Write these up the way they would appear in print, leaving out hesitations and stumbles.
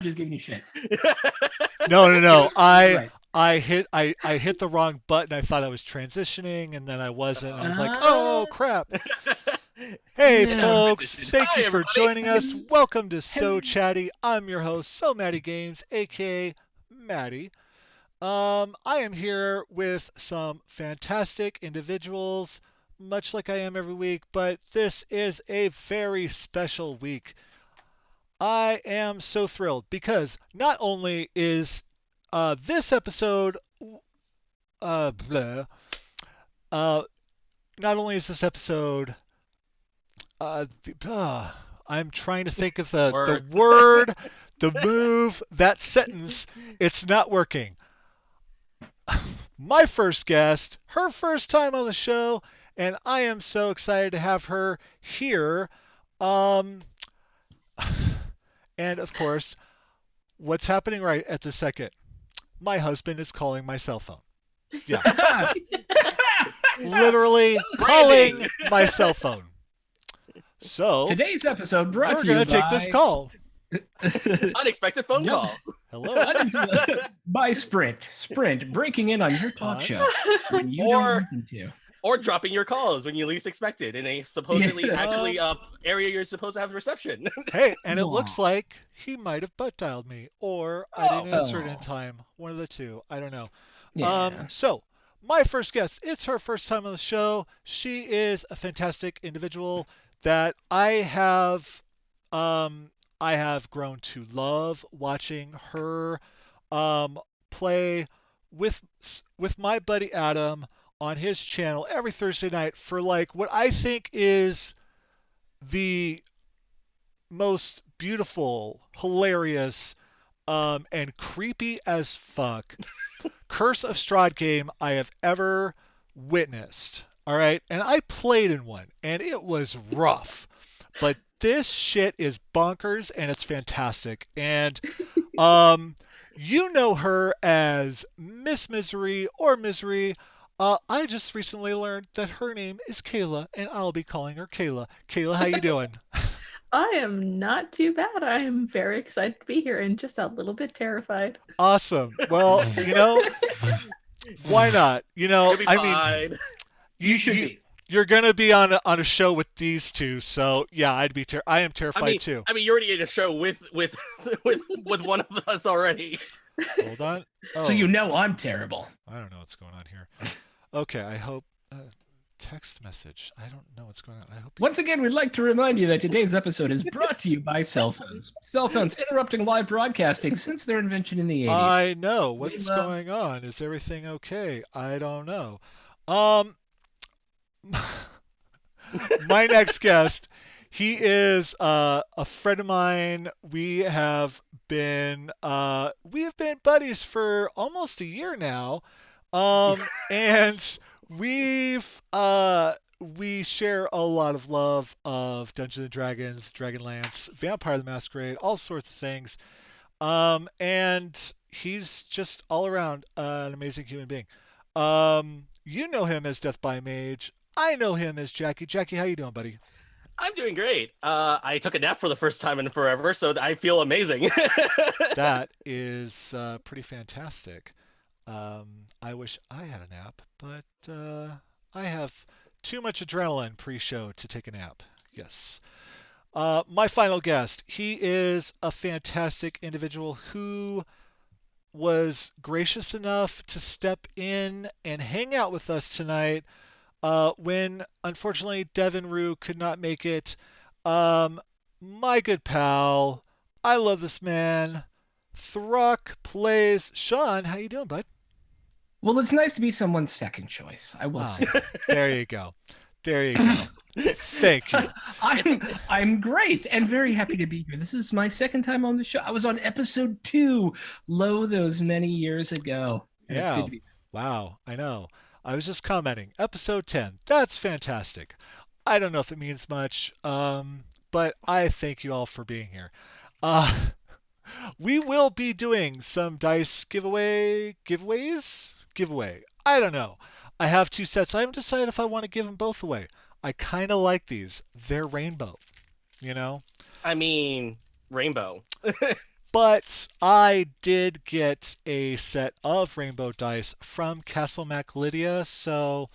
just giving you shit. No. Right. I hit the wrong button. I thought I was transitioning, and then I wasn't. And I was like, Uh, oh crap. Hey yeah. folks, Transition. thank Hi, you for everybody. joining us. Welcome to So Hello. Chatty. I'm your host, So Matty Games, aka Matty. I am here with some fantastic individuals, much like I am every week, but this is a very special week. I am so thrilled because not only is this episode blah, uh, not only is this episode uh, I'm trying to think of the Words. word, the move, that sentence. It's not working. My first guest, her first time on the show, and I am so excited to have her here. Um, and of course, what's happening right at the second? My husband is calling my cell phone. Yeah, literally Branding. calling my cell phone. So Today's episode brought we're to you gonna take this by call. Unexpected phone No. calls. Hello. by Sprint. Sprint breaking in on your talk On. show when you Or- don't listen to. Or dropping your calls when you least expect it in a supposedly Yeah. actually area you're supposed to have reception. Hey, and it looks Wow. like he might have butt dialed me, or I didn't answer it in Oh. time. One of the two. I don't know. Yeah. So my first guest, it's her first time on the show. She is a fantastic individual that I have grown to love watching her play with with my buddy Adam on his channel every Thursday night for like what I think is the most beautiful, hilarious, and creepy as fuck Curse of Strahd game I have ever witnessed. All right, and I played in one, and it was rough, but this shit is bonkers, and it's fantastic. And um, you know her as Miss Misery or Misery. I just recently learned that her name is Kayla, and I'll be calling her Kayla. Kayla, how you doing? I am not too bad. I am very excited to be here and just a little bit terrified. Awesome. Well, why not? You'll be I mean, fine. You should be. you're gonna be on a show with these two, so yeah, I am terrified too. I mean, you're already in a show with with one of us already. Hold on. Oh, So you know I'm terrible. I don't know what's going on here. Okay, I hope text message. I don't know what's going on. I hope. Once again, we'd like to remind you that today's episode is brought to you by cell phones. Cell phones interrupting live broadcasting since their invention in the 80s. I know what's love- going on. Is everything okay? I don't know. Um, my next guest, he is a friend of mine. We have been buddies for almost a year now, and we share a lot of love of Dungeons and Dragons, Dragonlance, Vampire the Masquerade, all sorts of things. And he's just all around an amazing human being. You know him as Death by Mage. I know him as Jackie. Jackie, how you doing, buddy? I'm doing great. I took a nap for the first time in forever, so I feel amazing. That is pretty fantastic. I wish I had a nap, but I have too much adrenaline pre-show to take a nap. Yes. My final guest. He is a fantastic individual who was gracious enough to step in and hang out with us tonight when, unfortunately, Devin Rue could not make it. My good pal. I love this man. Thruck plays Sean. How you doing, bud? Well, it's nice to be someone's second choice, I will say. There you go. There you go. Thank you. I'm great and very happy to be here. This is my second time on the show. I was on episode 2, those many years ago. And it's Yeah. good to be Wow. I know. I was just commenting. Episode 10. That's fantastic. I don't know if it means much, but I thank you all for being here. We will be doing some dice giveaway. I don't know. I have 2 sets. I haven't decided if I want to give them both away. I kind of like these. They're rainbow, you know? I mean, rainbow. But I did get a set of rainbow dice from Castle Mac Lydia, so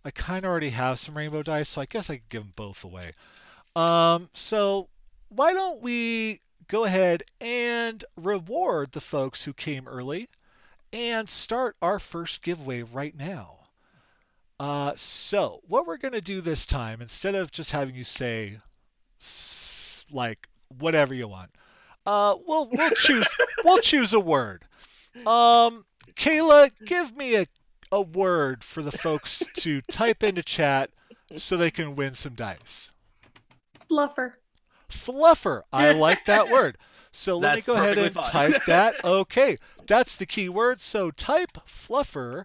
I kind of already have some rainbow dice, so I guess I could give them both away. So why don't we go ahead and reward the folks who came early and start our first giveaway right now. So what we're going to do this time, instead of just having you say like whatever you want, we'll choose a word. Kayla, give me a word for the folks to type into chat so they can win some dice. Fluffer. Fluffer. I like that word. So let me That's go ahead perfectly and fine. type that. Okay, that's the key word. So type fluffer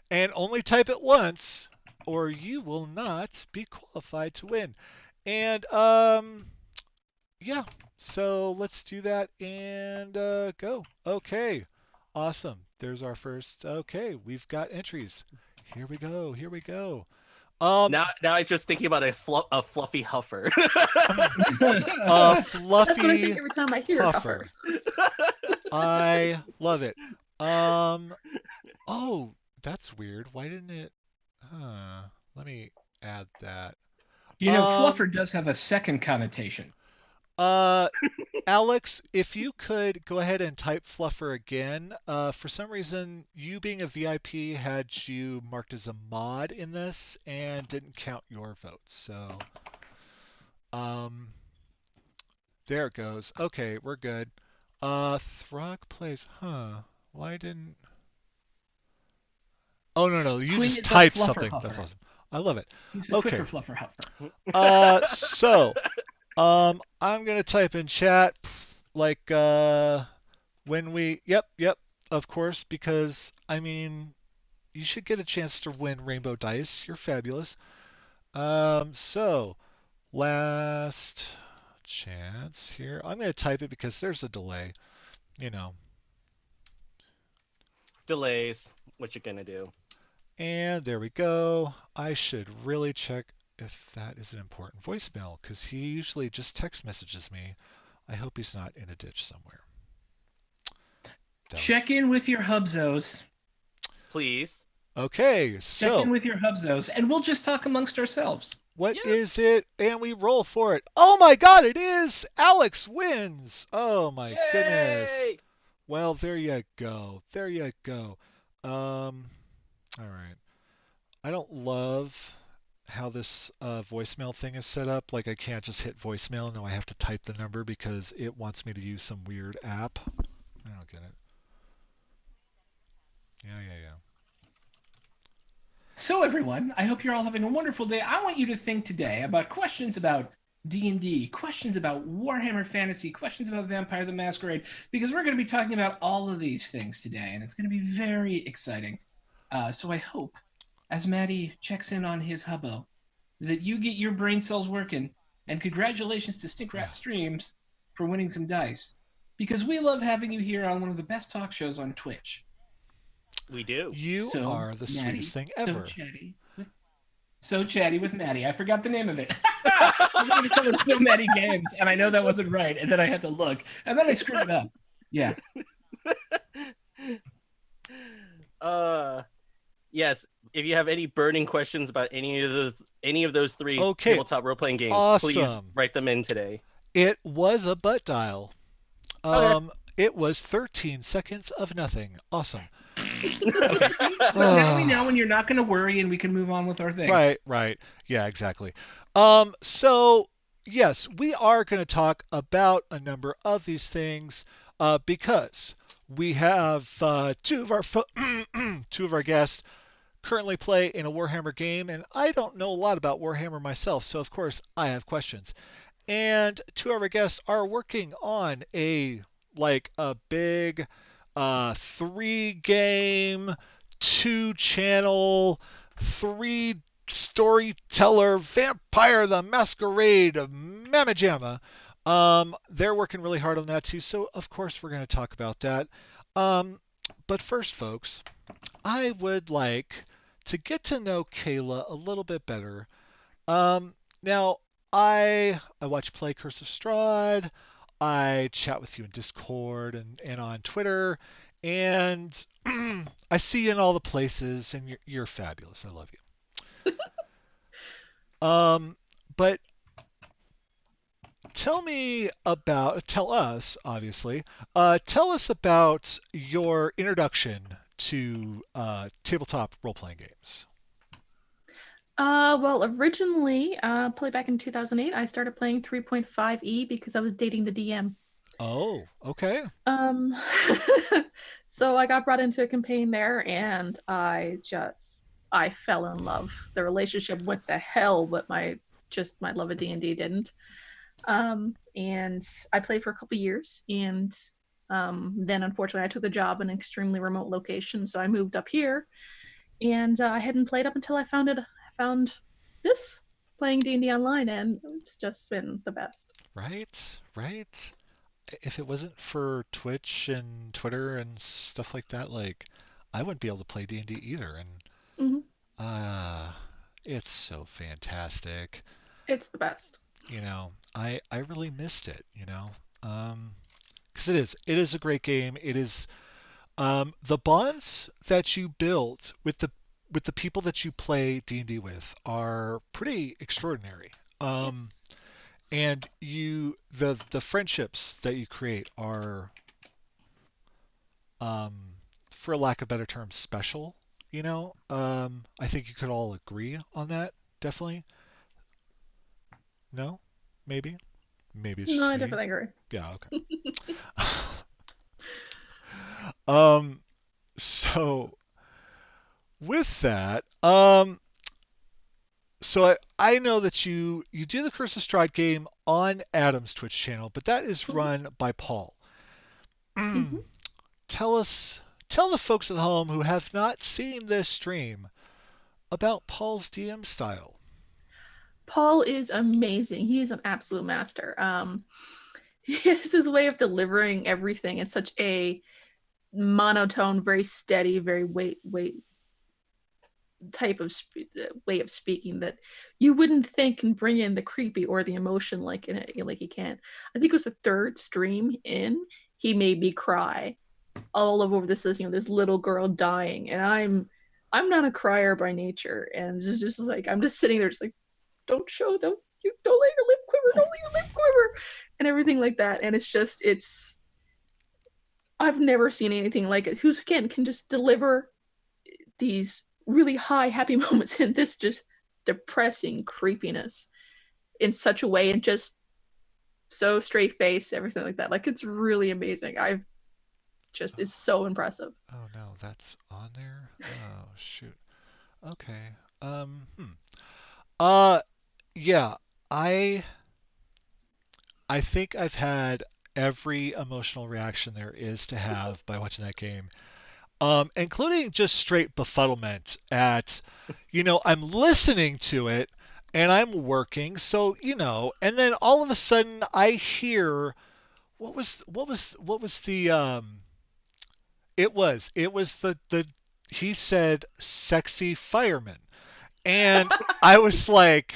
and only type it once or you will not be qualified to win. And yeah, so let's do that and go. Okay, awesome. There's our first. Okay, we've got entries. Here we go. Here we go. Now I'm just thinking about a fluffy huffer. That's what I Fluffy think every time I hear huffer. huffer. I love it. Oh, that's weird. Why didn't it? Let me add that. Fluffer does have a second connotation. Alex, if you could go ahead and type fluffer again. For some reason, you being a VIP had you marked as a mod in this and didn't count your votes. So, there it goes. Okay, we're good. Throg plays. Why didn't? Oh no, you Queen just is a typed fluffer something. huffer. That's awesome. I love it. He's a Okay. quicker fluffer huffer. So, I'm gonna type in chat like when we. Yep, of course, because I mean, you should get a chance to win rainbow dice. You're fabulous. So last chance here. I'm gonna type it because there's a delay. You know. Delays. What you gonna do? And there we go. I should really check if that is an important voicemail because he usually just text messages me. I hope he's not in a ditch somewhere. Check in with your Hubzos. Please. Okay, Check so in with your Hubzos, and we'll just talk amongst ourselves. what is it? And we roll for it. Oh my god, it is! Alex wins! Oh my goodness. Yay! Well, there you go. There you go. All right. I don't love how this voicemail thing is set up. Like I can't just hit voicemail. No, I have to type the number because it wants me to use some weird app. I don't get it. Yeah. So everyone, I hope you're all having a wonderful day. I want you to think today about questions about D&D, questions about Warhammer Fantasy, questions about Vampire the Masquerade, because we're going to be talking about all of these things today, and it's going to be very exciting. So I hope, as Matty checks in on his hubbo, that you get your brain cells working, and congratulations to Stink Rat Streams for winning some dice, because we love having you here on one of the best talk shows on Twitch. We do. You are the sweetest thing ever. So chatty with Matty. I forgot the name of it. I was going to tell it so many games, and I know that wasn't right, and then I had to look, and then I screwed it up. Yeah. Yes. If you have any burning questions about any of those three Okay. tabletop role-playing games, please Awesome. write them in today. It was a butt dial. Okay. It was 13 seconds of nothing. Awesome. Okay. See? Now we know, and you're not going to worry, and we can move on with our thing. Right. Yeah, exactly. So yes, we are going to talk about a number of these things because we have two of our guests currently play in a Warhammer game, and I don't know a lot about Warhammer myself, so of course I have questions. And two of our guests are working on a big 3-game, 2-channel, 3-storyteller Vampire the Masquerade of Mamma Jamma. They're working really hard on that too, so of course we're going to talk about that. But first, folks, I would like to get to know Kayla a little bit better. Now, I watch play Curse of Strahd. I chat with you in Discord and on Twitter, and I see you in all the places, and you're fabulous. I love you. But tell us, obviously, tell us about your introduction to tabletop role-playing games. Well, originally, play back in 2008, I started playing 3.5E because I was dating the DM. Oh, okay. Um, so I got brought into a campaign there, and I fell in love. The relationship went to hell, but my love of D&D didn't. And I played for a couple years, and then unfortunately I took a job in an extremely remote location, so I moved up here, and I hadn't played up until I found this playing D&D online, and it's just been the best. Right, right. If it wasn't for Twitch and Twitter and stuff like that, like I wouldn't be able to play D&D either. And Mm-hmm. uh, it's so fantastic. It's the best. I really missed it. Because it is a great game. It is the bonds that you build with the people that you play D&D with are pretty extraordinary. Yep. And the friendships that you create are, um, for lack of better term, special. I think you could all agree on that. Definitely. No, maybe it's No, just I me. definitely agree. Yeah. Okay. um. So with that, so I know that you do the Curse of Strahd game on Adam's Twitch channel, but that is run by Paul. Mm-hmm. Tell the folks at home who have not seen this stream about Paul's DM style. Paul is amazing. He is an absolute master. He has this way of delivering everything in such a monotone, very steady, very wait type of way of speaking that you wouldn't think can bring in the creepy or the emotion like in it, like he can. I think it was the third stream in, he made me cry all over this little girl dying, and I'm not a crier by nature, and just like I'm just sitting there just like, don't let your lip quiver, don't let your lip quiver, and everything like that. And it's I've never seen anything like it. Who's again can just deliver these really high happy moments in this just depressing creepiness in such a way, and just so straight face, everything like that. Like it's really amazing. It's so impressive. Oh no, that's on there. Oh shoot. Okay. Uh. Yeah. I I think I've had every emotional reaction there is to have by watching that game, including just straight befuddlement at, I'm listening to it and I'm working, so and then all of a sudden I hear what was the it was the he said sexy fireman, and I was like,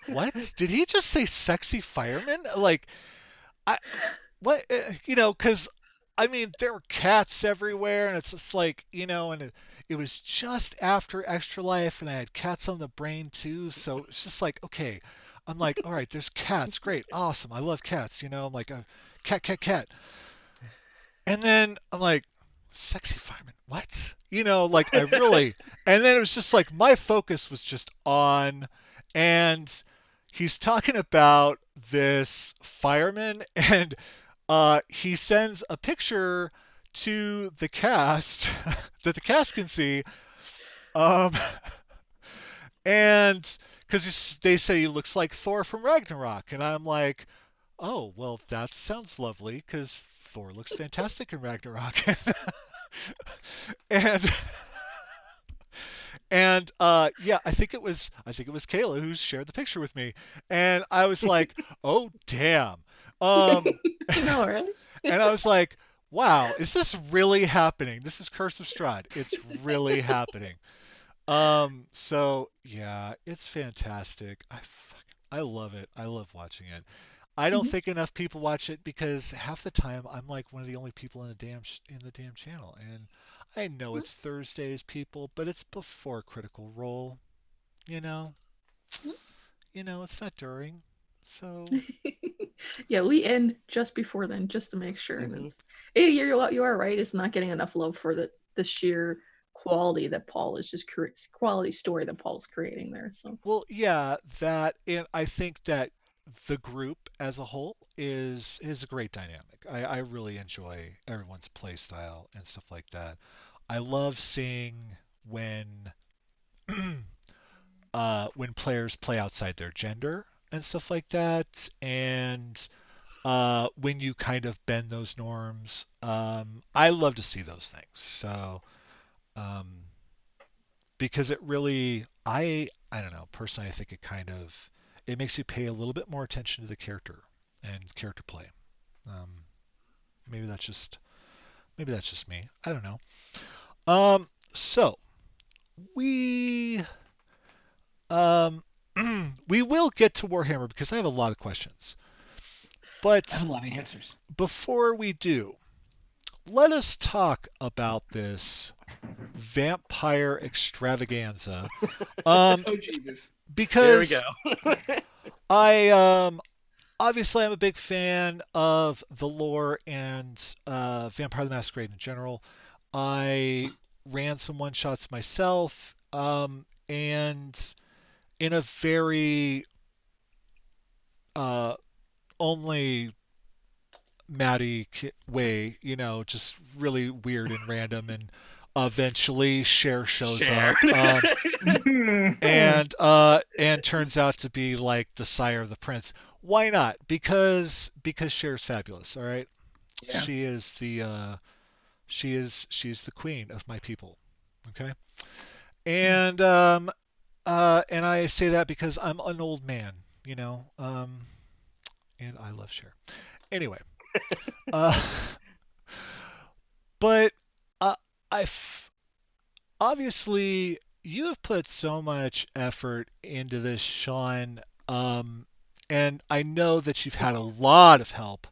what did he just say, sexy fireman? Like, I what because I mean there were cats everywhere, and it's just like, and it was just after Extra Life, and I had cats on the brain too, so it's just like, okay, I'm like, all right, there's cats, great, awesome, I love cats, I'm like, cat, cat, cat, and then I'm like, sexy fireman, what? Like I really, and then it was just like my focus was just on, and he's talking about this fireman, and he sends a picture to the cast that the cast can see, um, and because they say he looks like Thor from Ragnarok, and I'm like, oh well, that sounds lovely because Thor looks fantastic in Ragnarok, and yeah, I think it was Kayla who shared the picture with me, and I was like, oh damn, um, No, really. and I was like, wow, is this really happening? This is Curse of Strahd. It's really happening. So yeah, it's fantastic. I love it. I love watching it. I don't Mhm. think enough people watch it because half the time I'm like one of the only people in the damn channel, and I know it's Thursdays, people, but it's before Critical Role. You know, it's not during. So Yeah, we end just before then, just to make sure. And Mhm. it's you are right. It's not getting enough love for the sheer quality that Paul is just quality story that Paul's creating there. So well, yeah, that, and I think that the group as a whole is a great dynamic. I really enjoy everyone's play style and stuff like that. I love seeing when when players play outside their gender and stuff like that, and when you kind of bend those norms. I love to see those things. So um, because it really, I don't know, personally, I think it makes you pay a little bit more attention to the character and character play. Um, maybe that's just maybe that's just me. I don't know. So we um, we will get to Warhammer because I have a lot of questions. I But have a lot of answers. before we do, let us talk about this vampire extravaganza. Um, Oh Jesus. There we go. because I obviously I'm a big fan of the lore and Vampire the Masquerade in general. I ran some one shots myself, and in a very uh, only Matty way, just really weird and random. And eventually, Cher shows Share. up, and turns out to be like the sire of the prince. Why not? Because Cher's fabulous. All right, Yeah. she is she's the queen of my people. Okay, and and I say that because I'm an old man, and I love Cher. Anyway, uh, but uh, I obviously you have put so much effort into this, Sean, and I know that you've had a lot of help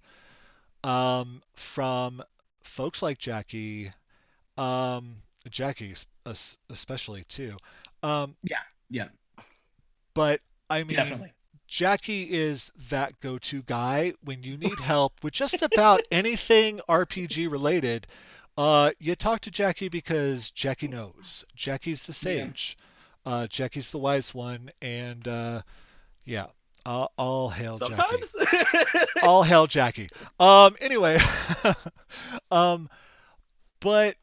from folks like Jackie, um, Jackie especially too. Um, Yeah. Yeah. but I mean, Definitely. Jackie is that go-to guy when you need help with just about anything RPG related. You talk to Jackie because Jackie knows. Jackie's the Yeah. sage. Jackie's the wise one, and yeah, all hail Jackie. Sometimes. All hail Jackie. Anyway, um, but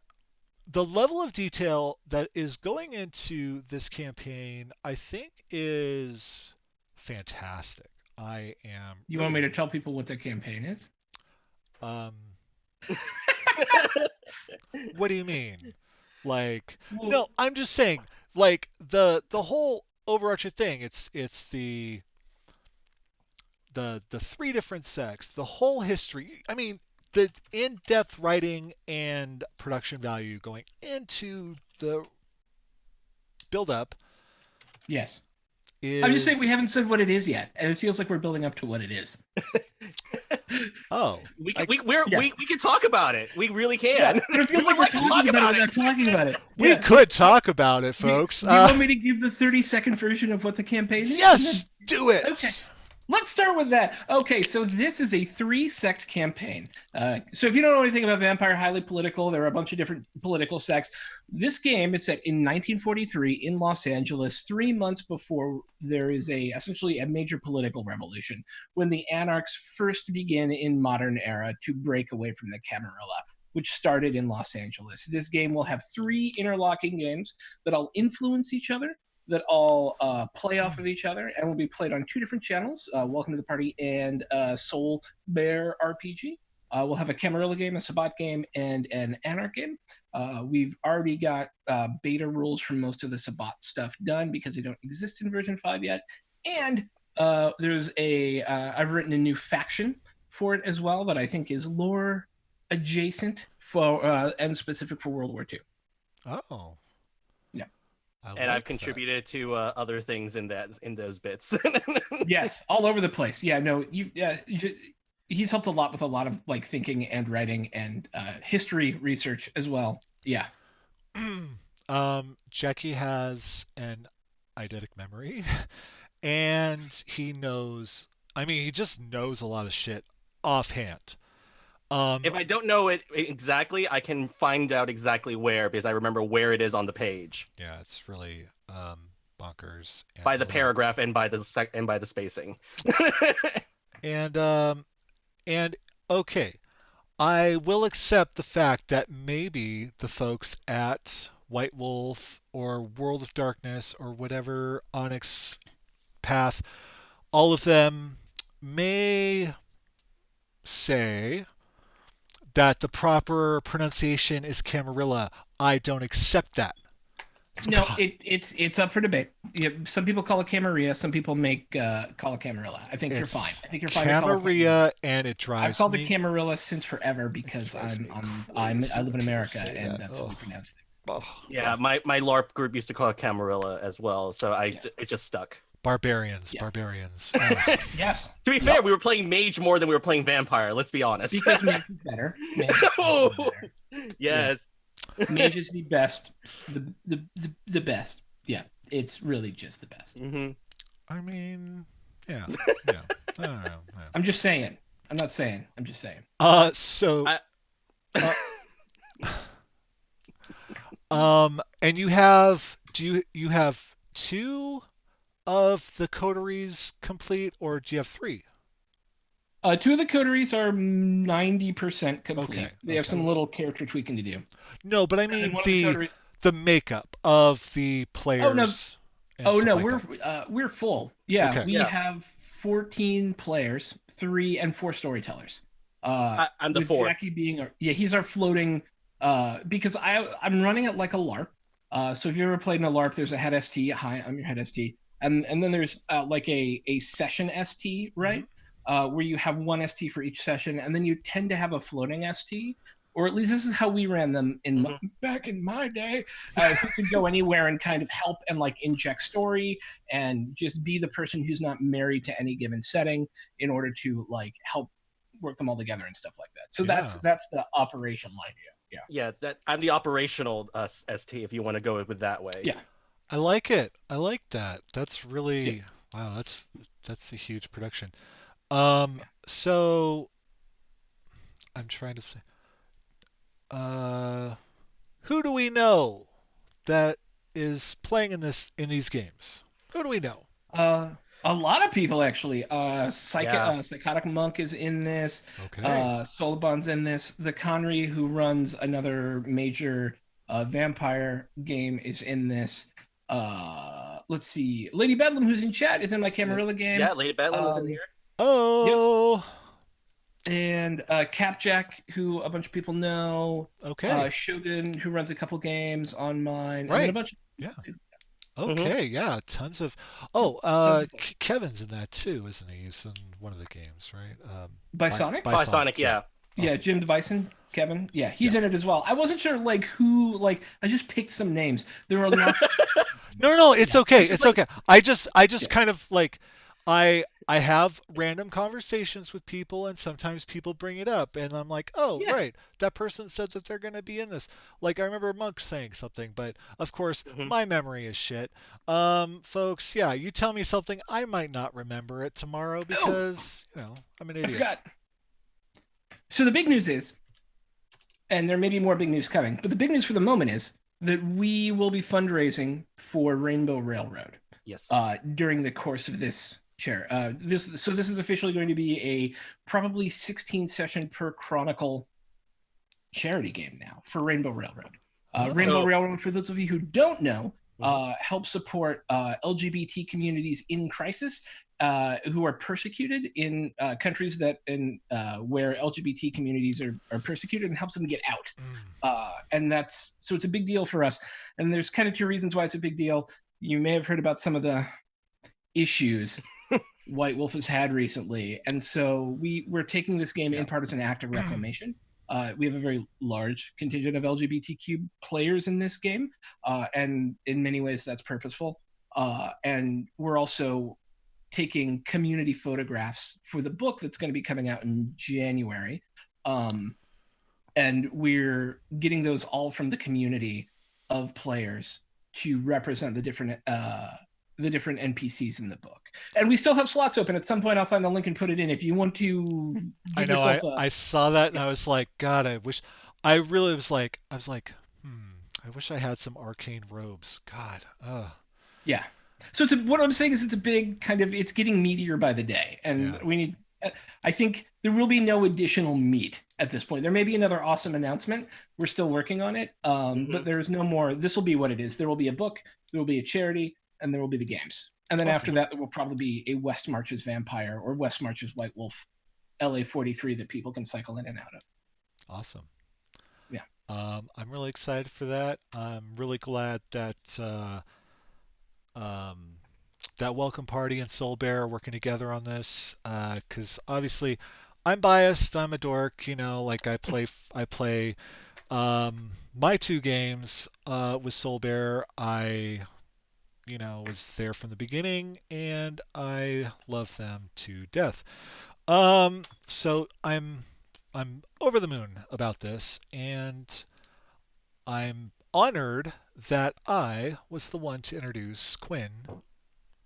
the level of detail that is going into this campaign, I think, is fantastic. I am You want me really. to tell people what the campaign is? Um, what do you mean? Like, Well, no, I'm just saying, like the whole overarching thing. It's the three different sects, the whole history. I mean, the in-depth writing and production value going into the build-up yes. I'm just saying we is haven't said what it is yet, and it feels like we're building up to what it is. oh, we I, can, we can talk about it. We really Yeah, can. but it feels We like would we're like to talking talk about about it it. without talking about it. we Yeah. could talk about it, folks. Do you want me to give the 30-second version of what the campaign is? Yes, do Okay. it. Let's start with that. Okay, so this is a three-sect campaign. So if you don't know anything about Vampire, highly political, there are a bunch of different political sects. This game is set in 1943 in Los Angeles, 3 months before there is essentially a major political revolution, when the anarchs first begin in modern era to break away from the Camarilla, which started in Los Angeles. This game will have three interlocking games that all influence each other, that all play off of each other, and will be played on two different channels, Welcome to the Party and Soul Bear RPG. We'll have a Camarilla game, a Sabbat game, and an Anarch game. We've already got beta rules from most of the Sabbat stuff done because they don't exist in version 5 yet. And I've written a new faction for it as well that I think is lore adjacent for and specific for World War II. Oh. Yeah. And I've like that. contributed to other things in those bits. Yes, all over the place. Yeah, no, he's helped a lot with a lot of like thinking and writing and history research as well. Yeah. Jackie has an eidetic memory, and he knows. I mean, he just knows a lot of shit offhand. If I don't know it exactly, I can find out exactly where because I remember where it is on the page Yeah, it's really bonkers. And by the paragraph and by the spacing. And and okay, I will accept the fact that maybe the folks at White Wolf or World of Darkness or whatever Onyx Path, all of them may say that the proper pronunciation is Camarilla. I don't accept that. No, it's up for debate. Yeah, some people call it Camarilla. Some people call it Camarilla. I think you're fine. I think you're fine to call it Camarilla, and it I've drives called me. it Camarilla since forever because I live in America and that's how we pronounce it. Oh, Yeah, my LARP group used to call it Camarilla as well, so it just stuck. barbarians. Yes. To be fair, we were playing mage more than we were playing vampire. Let's be honest. Because mage is better. Yes. Yeah. Mage is the best. The best. Yeah. It's really just the best. Mm-hmm. I mean, yeah. I don't know. Yeah. I'm just saying. I'm not saying. I'm just saying. And you have you have two of the coteries complete, or do you have three? Two of the coteries are 90% complete. Okay, They have some little character tweaking to do. No, but I mean coteries... the makeup of the players. Oh no, we're full. Yeah, okay. we have 14 players, 3 and 4 storytellers. I'm the fourth. Jackie being he's our floating. Because I'm running it like a LARP. So if you ever played in a LARP, there's a head ST. Hi, I'm your head ST, and then there's like a session ST, right? Where you have one ST for each session, and then you tend to have a floating ST, or at least this is how we ran them back in my day. Who could go anywhere and kind of help and like inject story and just be the person who's not married to any given setting in order to like help work them all together and stuff like that. So that's the operational idea. Yeah, that I'm the operational ST if you want to go with that way. Yeah. I like it. I like that. That's really wow, that's a huge production. So I'm trying to say who do we know that is playing in these games? Who do we know? A lot of people actually. Psychotic Monk is in this. Okay. Solobon's in this. The Conry, who runs another major vampire game, is in this. Let's see. Lady Bedlam, who's in chat, is in my Camarilla game. Yeah, Lady Bedlam is in here. Oh. Yep. And Capjack, who a bunch of people know. Okay. Shogun, who runs a couple games on mine. Right. And then a bunch of Okay, yeah, tons of. Kevin's in that too, isn't he? He's in one of the games, right? Bisonic? Bisonic, yeah. Yeah, Awesome. Jim the Bison, Kevin. Yeah, he's in it as well. I wasn't sure like who. Like I just picked some names. There were lots. No, it's okay. It's okay. I just kind of like I have random conversations with people, and sometimes people bring it up, and I'm like, oh, right, that person said that they're going to be in this. Like, I remember Monk saying something, but of course, my memory is shit. Folks, yeah, you tell me something, I might not remember it tomorrow because, I'm an idiot. I forgot. So the big news is, and there may be more big news coming, but the big news for the moment is that we will be fundraising for Rainbow Railroad. Yes. During the course of this chair. This is officially going to be a probably 16 session per chronicle charity game now for Rainbow Railroad. Rainbow Railroad, for those of you who don't know, helps support LGBT communities in crisis who are persecuted in countries where LGBT communities are persecuted, and helps them get out. And so it's a big deal for us. And there's kind of two reasons why it's a big deal. You may have heard about some of the issues White Wolf has had recently, and so we're taking this game in part as an act of reclamation. We have a very large contingent of LGBTQ players in this game, and in many ways that's purposeful. And we're also taking community photographs for the book that's going to be coming out in January. And we're getting those all from the community of players to represent the different NPCs in the book. And we still have slots open. At some point, I'll find the link and put it in. If you want to I give know. yourself I saw that and I was like, God, I wish. I really was like, I wish I had some arcane robes. God. Ugh. yeah. So what I'm saying is it's a big kind of, it's getting meatier by the day. And Yeah. we need, I think there will be no additional meat at this point. There may be another awesome announcement. We're still working on it. But there's no more. This will be what it is. There will be a book, there will be a charity, and there will be the games. And then after Awesome. that, there will probably be a West Marches Vampire or West Marches White Wolf LA 43 that people can cycle in and out of. Awesome. Yeah. I'm really excited for that. I'm really glad that um, that Welcome Party and Soul Bear are working together on this. Because obviously, I'm biased. I'm a dork. You know, like I play my 2 games with Soul Bear. I was there from the beginning, and I love them to death. So I'm over the moon about this, and I'm honored that I was the one to introduce Quinn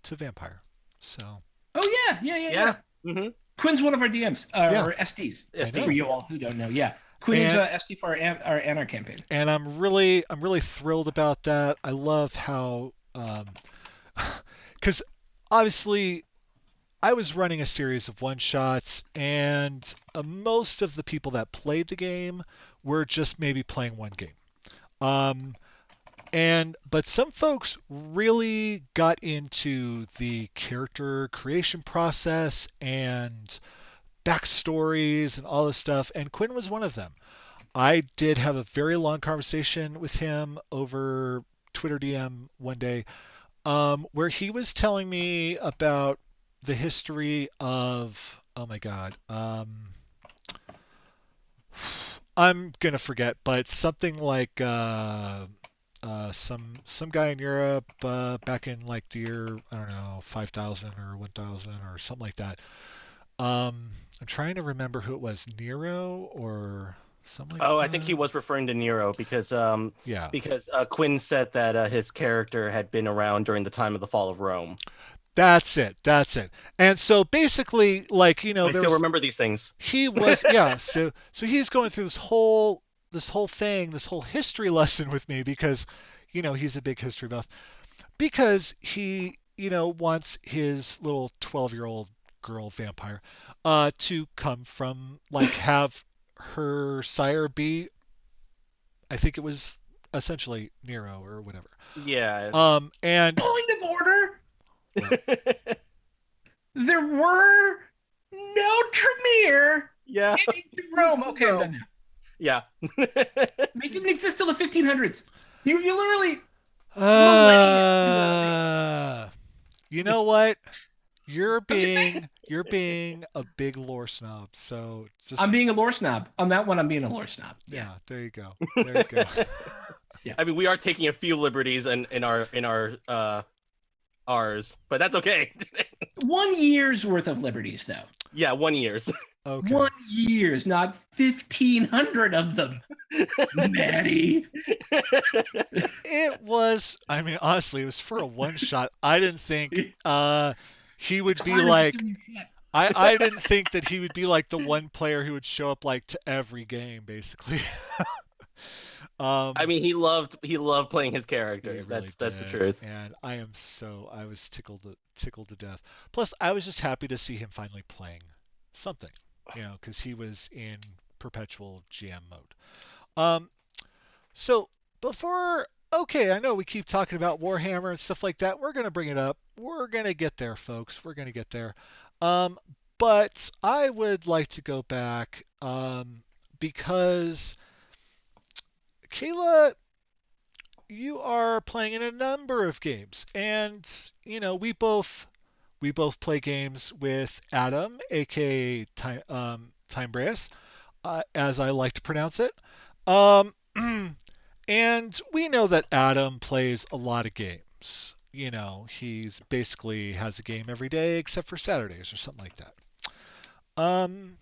to Vampire. So Oh yeah. Mm-hmm. Quinn's one of our DMs Yeah. or SDs. I know. For you all who don't know, yeah, Quinn is And- SD for our Anar campaign. and I'm really thrilled about that. I love how because obviously I was running a series of one shots, and most of the people that played the game were just maybe playing one game. But some folks really got into the character creation process and backstories and all this stuff, and Quinn was one of them. I did have a very long conversation with him over Twitter DM one day, where he was telling me about the history of, oh my god, I'm gonna forget, but something like some guy in Europe back in like the year, I don't know, 5,000 or 1,000 or something like that. I'm trying to remember who it was, Nero or something like that. I think he was referring to Nero because Yeah. Quinn said that his character had been around during the time of the fall of Rome. That's it. And so basically, like, I still remember these things. He was, yeah. So he's going through this whole thing, this whole history lesson with me because, he's a big history buff. Because he, wants his little 12-year-old girl vampire, to come from, like, have her sire be, I think it was essentially Nero or whatever. Yeah. And Point of order. There were no Tremere Yeah. getting to Rome. Okay, I'm done now. Yeah. They didn't exist till the 1500s. You literally. You know what? You're I'm just saying. being a big lore snob. So just I'm being a lore snob. On that one, I'm being a lore snob. yeah. There you go. There you go. Yeah. I mean, we are taking a few liberties in our ours, but that's okay. 1 year's worth of liberties, though. Yeah, 1 year's. Okay. 1 year's, not 1,500 of them. Matty. It was. I mean, honestly, it was for a one shot. I didn't think he would It's be fine, I'm like. just giving you shit. I didn't think that he would be like the one player who would show up like to every game, basically. I mean, he loved playing his He character. really That's the did, truth. and I was tickled to death. Plus, I was just happy to see him finally playing something, because he was in perpetual GM mode. So before, okay, I know we keep talking about Warhammer and stuff like that. We're gonna bring it up. We're gonna get there, folks. We're gonna get there. But I would like to go back, because Kayla, you are playing in a number of games, and we both play games with Adam, aka Time Brass. as I like to pronounce it. Um, and we know that Adam plays a lot of games. He's basically has a game every day except for Saturdays or something like that. Um,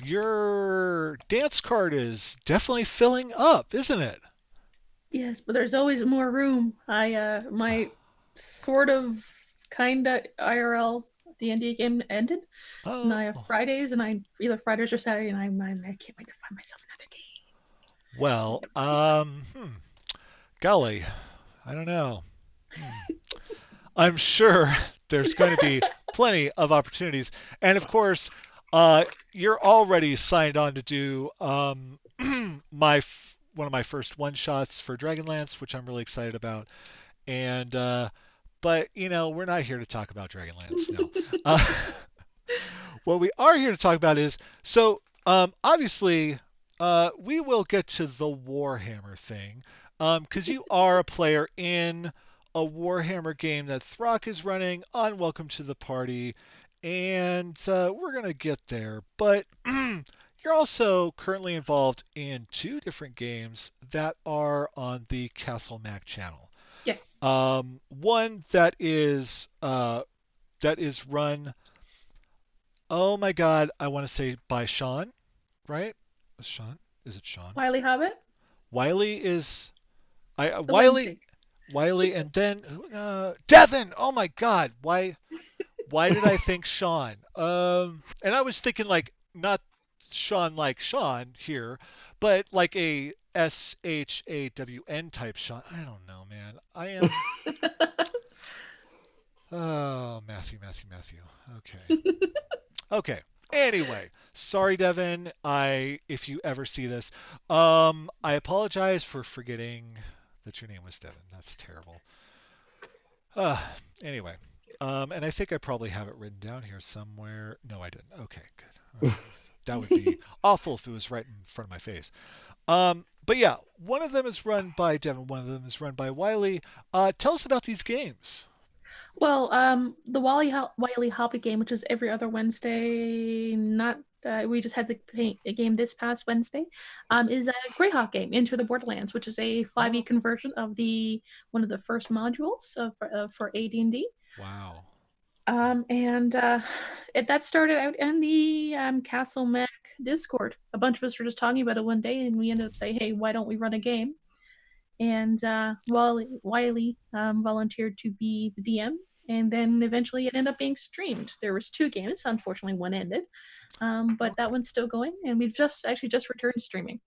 your dance card is definitely filling up, isn't it? Yes, but there's always more room. My sort of kinda IRL D&D game ended. So now I have Oh, Fridays, and I either Fridays or Saturday, and I can't wait to find myself another game. well, Never leaves. golly, I don't know. Hmm. I'm sure there's going to be plenty of opportunities. And of course, you're already signed on to do one of my first one shots for Dragonlance, which I'm really excited about. And but we're not here to talk about Dragonlance. No. Uh, what we are here to talk about is obviously we will get to the Warhammer thing because you are a player in a Warhammer game that Throck is running on Welcome to the Party, and we're gonna get there. But you're also currently involved in two different games that are on the Castle Mac channel. Yes. One that is run. Oh my God, I want to say by Sean, right? Sean? Is it Sean? Wily Hobbit, Wiley is the Wednesday. Wiley, and then Devin. Oh my God, why did I think Sean? And I was thinking like not Sean like Sean here, but like a SHAWN type Sean. I don't know, man. I am. Oh, Matthew. Okay. Okay. Anyway, sorry, Devin. If you ever see this, I apologize for forgetting that your name was Devin. That's terrible. Uh, anyway, and I think I probably have it written down here somewhere. No, I didn't. Okay, good. That would be awful if it was right in front of my face. But yeah, one of them is run by Devin. One of them is run by Wiley. Tell us about these games. Well, the Wiley Hobbit game, which is every other Wednesday, not we just had a game this past Wednesday, is a Greyhawk game, Into the Borderlands, which is a 5e Oh, conversion of the one of the first modules for AD&D. wow. And that started out in the Castle Mac Discord. A bunch of us were just talking about it one day, and we ended up saying, "Hey, why don't we run a game?" And Wiley volunteered to be the DM, and then eventually it ended up being streamed. There was two games. Unfortunately, one ended, but that Okay. one's still going, and we've just returned to streaming.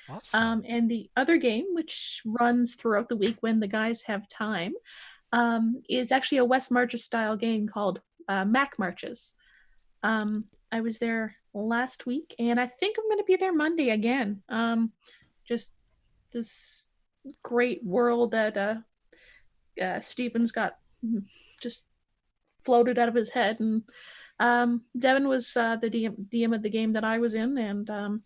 Awesome. And the other game, which runs throughout the week when the guys have time, is actually a West Marches style game called Mac Marches. I was there last week, and I think I'm going to be there Monday again. Just this great world that Steven's got just floated out of his head. And Devin was the DM of the game that I was in, and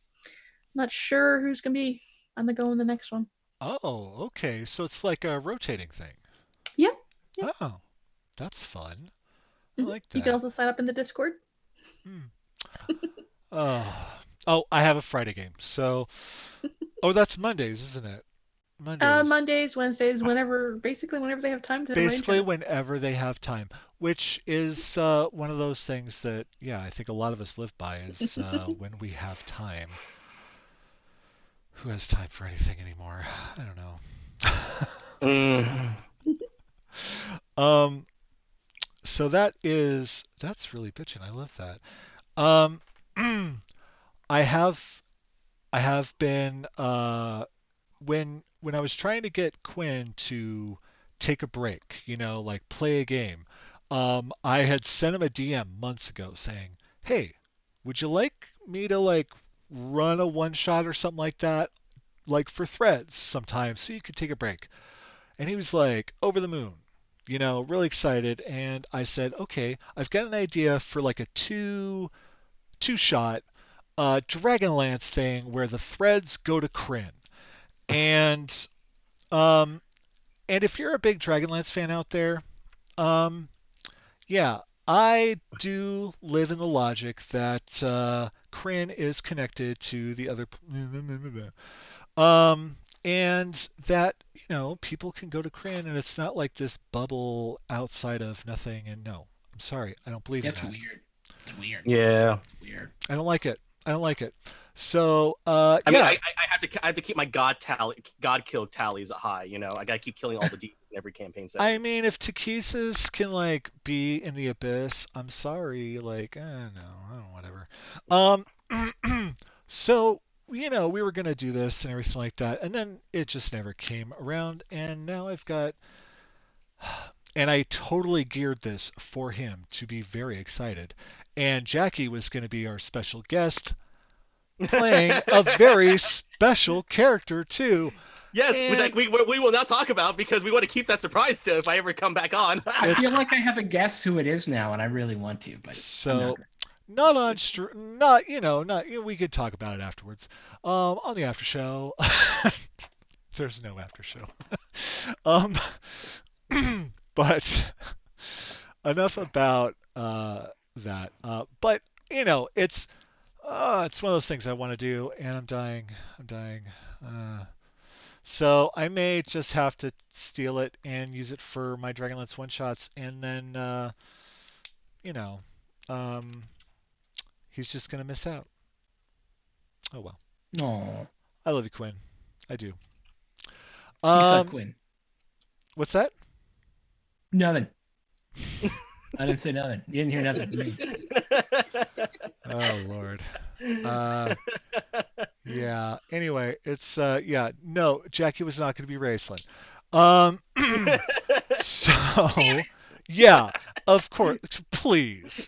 not sure who's going to be on the go in the next one. Oh, okay. So it's like a rotating thing. Yep. Yep. Oh, that's fun. I like You can that. also sign up in the Discord. Hmm. Oh, I have a Friday game. So, oh, that's Mondays, isn't it? Mondays. Mondays, Wednesdays, basically whenever they have time to arrange Basically, it. whenever they have time, which is one of those things that, yeah, I think a lot of us live by is when we have time. Who has time for anything anymore? I don't know. Mm. um, so that's really bitchin'. I love that. Um, I have I have been when I was trying to get Quinn to take a break, like play a game. I had sent him a DM months ago saying, "Hey, would you like me to like run a one shot or something like that, like for threads sometimes, so you could take a break?" And he was like, over the moon, really excited. And I said, "Okay, I've got an idea for like a two shot Dragonlance thing where the threads go to Kryn." And um, and if you're a big Dragonlance fan out there, um, yeah, I do live in the logic that Kryn is connected to the other, and that people can go to Kryn, and it's not like this bubble outside of nothing. And no, I'm sorry, I don't believe in That's that. weird. It's weird. Yeah. It's weird. I don't like it. I don't like it. So, I mean, yeah. I have to keep my god kill tallies high. I gotta keep killing all the demons in every campaign setting. I mean, if Takesis can like be in the abyss, I'm sorry. Like, no, I don't whatever. So we were gonna do this and everything like that, and then it just never came around, and now I've got. And I totally geared this for him to be very excited. And Jackie was going to be our special guest, playing a very special character too. Yes, And which we will not talk about because we want to keep that surprise to if I ever come back on. I feel like I have a guess who it is now, and I really want to, but so not on not we could talk about it afterwards. On the after show. There's no after show. But enough about that. But it's one of those things I want to do, and I'm dying. So I may just have to steal it and use it for my Dragonlance one-shots, and then he's just gonna miss out. Oh well. no. I love you, Quinn. I do. You said Quinn. What's that? Nothing. I didn't say nothing. You didn't hear nothing. Oh Lord. Yeah. Anyway, it's no, Jackie was not going to be Raceland. So yeah, of course, please.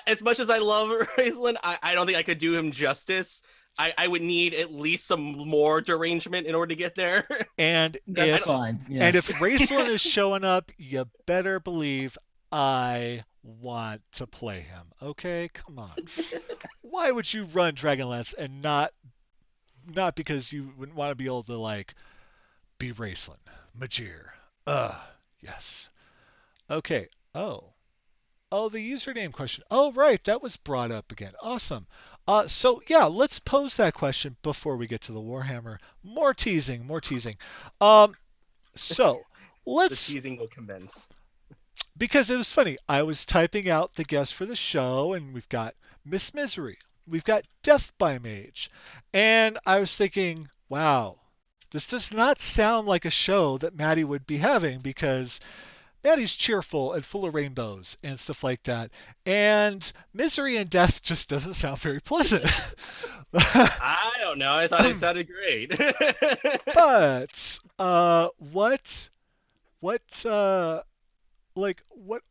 As much as I love Raistlin, I don't think I could do him justice. I would need at least some more derangement in order to get there. And that's fine. Yeah. And if Raceland is showing up, you better believe I want to play him. Okay, come on. Why would you run Dragonlance and not because you wouldn't want to be able to like be Raceland, Majir? Yes. Okay. Oh, the username question. Oh, right, that was brought up again. Awesome. So yeah, let's pose that question before we get to the Warhammer. More teasing. So let's. The teasing will commence. Because it was funny. I was typing out the guests for the show, and we've got Miss Misery, we've got Death by Mage, and I was thinking, wow, this does not sound like a show that Matty would be having because Matty's cheerful and full of rainbows and stuff like that. And Misery and Death just doesn't sound very pleasant. I don't know. I thought it sounded great. But what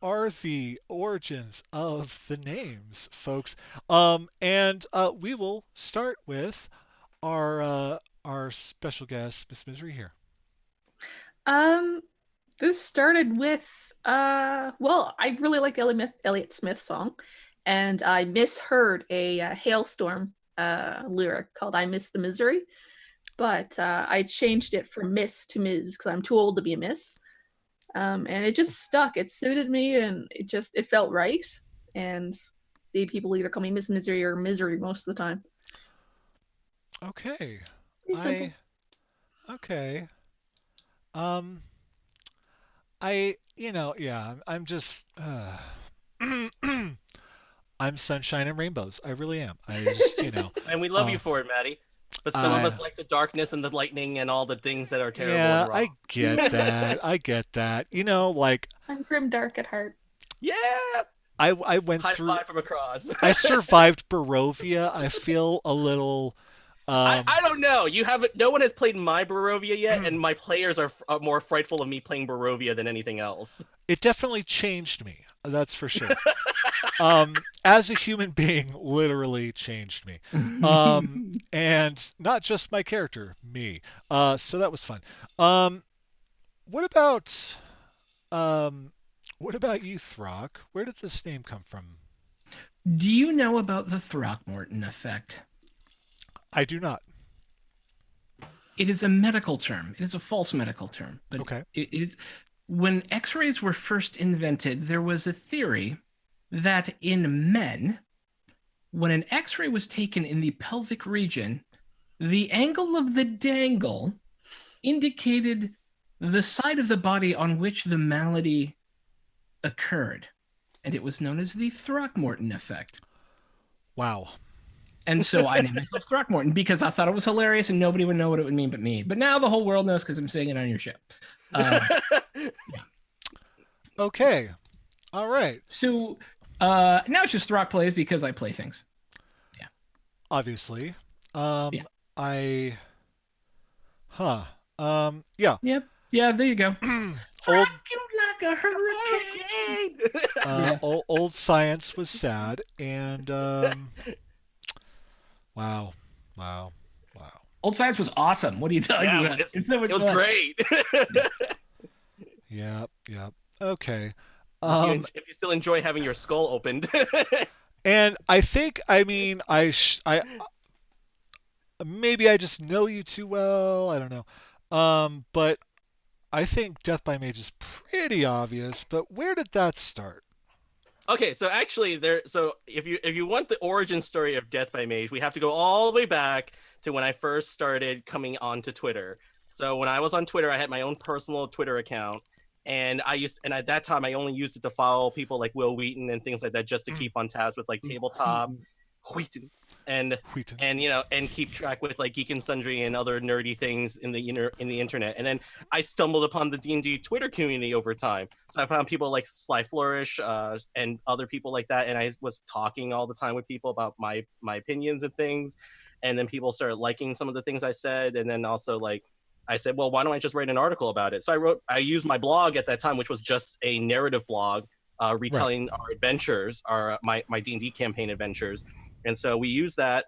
are the origins of the names, folks? And we will start with our special guest, Miss Misery here. This started with well, I really like the Elliott Smith song, and I misheard a Hailstorm lyric called "I Miss the Misery," but I changed it from Miss to Ms. because I'm too old to be a Miss. And it just stuck. It suited me, and it felt right. And the people either call me Miss Misery or Misery most of the time. Okay. Pretty simple. I'm just I'm sunshine and rainbows. I really am. I just, And we love you for it, Matty. But some of us like the darkness and the lightning and all the things that are terrible and wrong. I get that. I'm grim dark at heart. Yeah. I went High through. five from across. I survived Barovia. I feel a little. I don't know. No one has played my Barovia yet, and my players are more frightful of me playing Barovia than anything else. It definitely changed me. That's for sure. As a human being, literally changed me. And not just my character, me. So that was fun. What about you, Throck? Where did this name come from? Do you know about the Throckmorton effect? I do not. It is a medical term. It is a false medical term. But okay. It is when X-rays were first invented, there was a theory that in men, when an X-ray was taken in the pelvic region, the angle of the dangle indicated the side of the body on which the malady occurred, and it was known as the Throckmorton effect. Wow. And so I named myself Throckmorton because I thought it was hilarious and nobody would know what it would mean but me. But now the whole world knows because I'm saying it on your show. Okay. All right. So now it's just Throck plays because I play things. Obviously. Yeah. Yeah. Yep. Yeah, there you go. Old, You like a hurricane. old science was sad, and wow. Old Science was awesome. What are you talking Yeah, about? it was great. Yep. Okay. If you still enjoy having your skull opened. And I think, I mean, maybe I just know you too well. I don't know. But I think Death by Mage is pretty obvious. But where did that start? Okay, so actually, so if you want the origin story of Death by Mage, we have to go all the way back to when I first started coming onto Twitter. So when I was on Twitter, I had my own personal Twitter account, and at that time I only used it to follow people like Will Wheaton and things like that, just to keep on tabs with like tabletop, Wheaton, and keep track with like Geek and Sundry and other nerdy things in the internet. And then I stumbled upon the D&D Twitter community over time. So I found people like Sly Flourish and other people like that, and I was talking all the time with people about my opinions and things. And then people started liking some of the things I said, and then also like I said, well, why don't I just write an article about it? So I used my blog at that time, which was just a narrative blog, retelling our adventures, my D&D campaign adventures. And so we used that.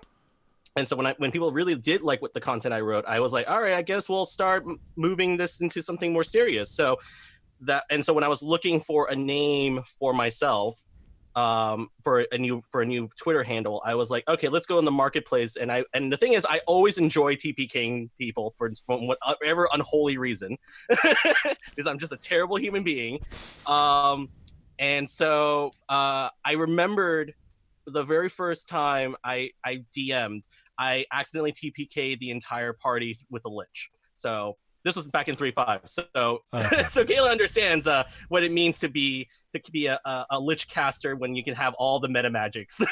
And so when people really did like what the content I wrote, I was like, all right, I guess we'll start moving this into something more serious. So when I was looking for a name for myself, for a new Twitter handle, I was like, okay, let's go in the marketplace. And the thing is, I always enjoy TPKing people for whatever unholy reason, because I'm just a terrible human being. And so I remembered the very first time I DM'd, I accidentally TPK'd the entire party with a lich. So this was back in 3.5. So so Kayla understands what it means to be a lich caster when you can have all the meta magics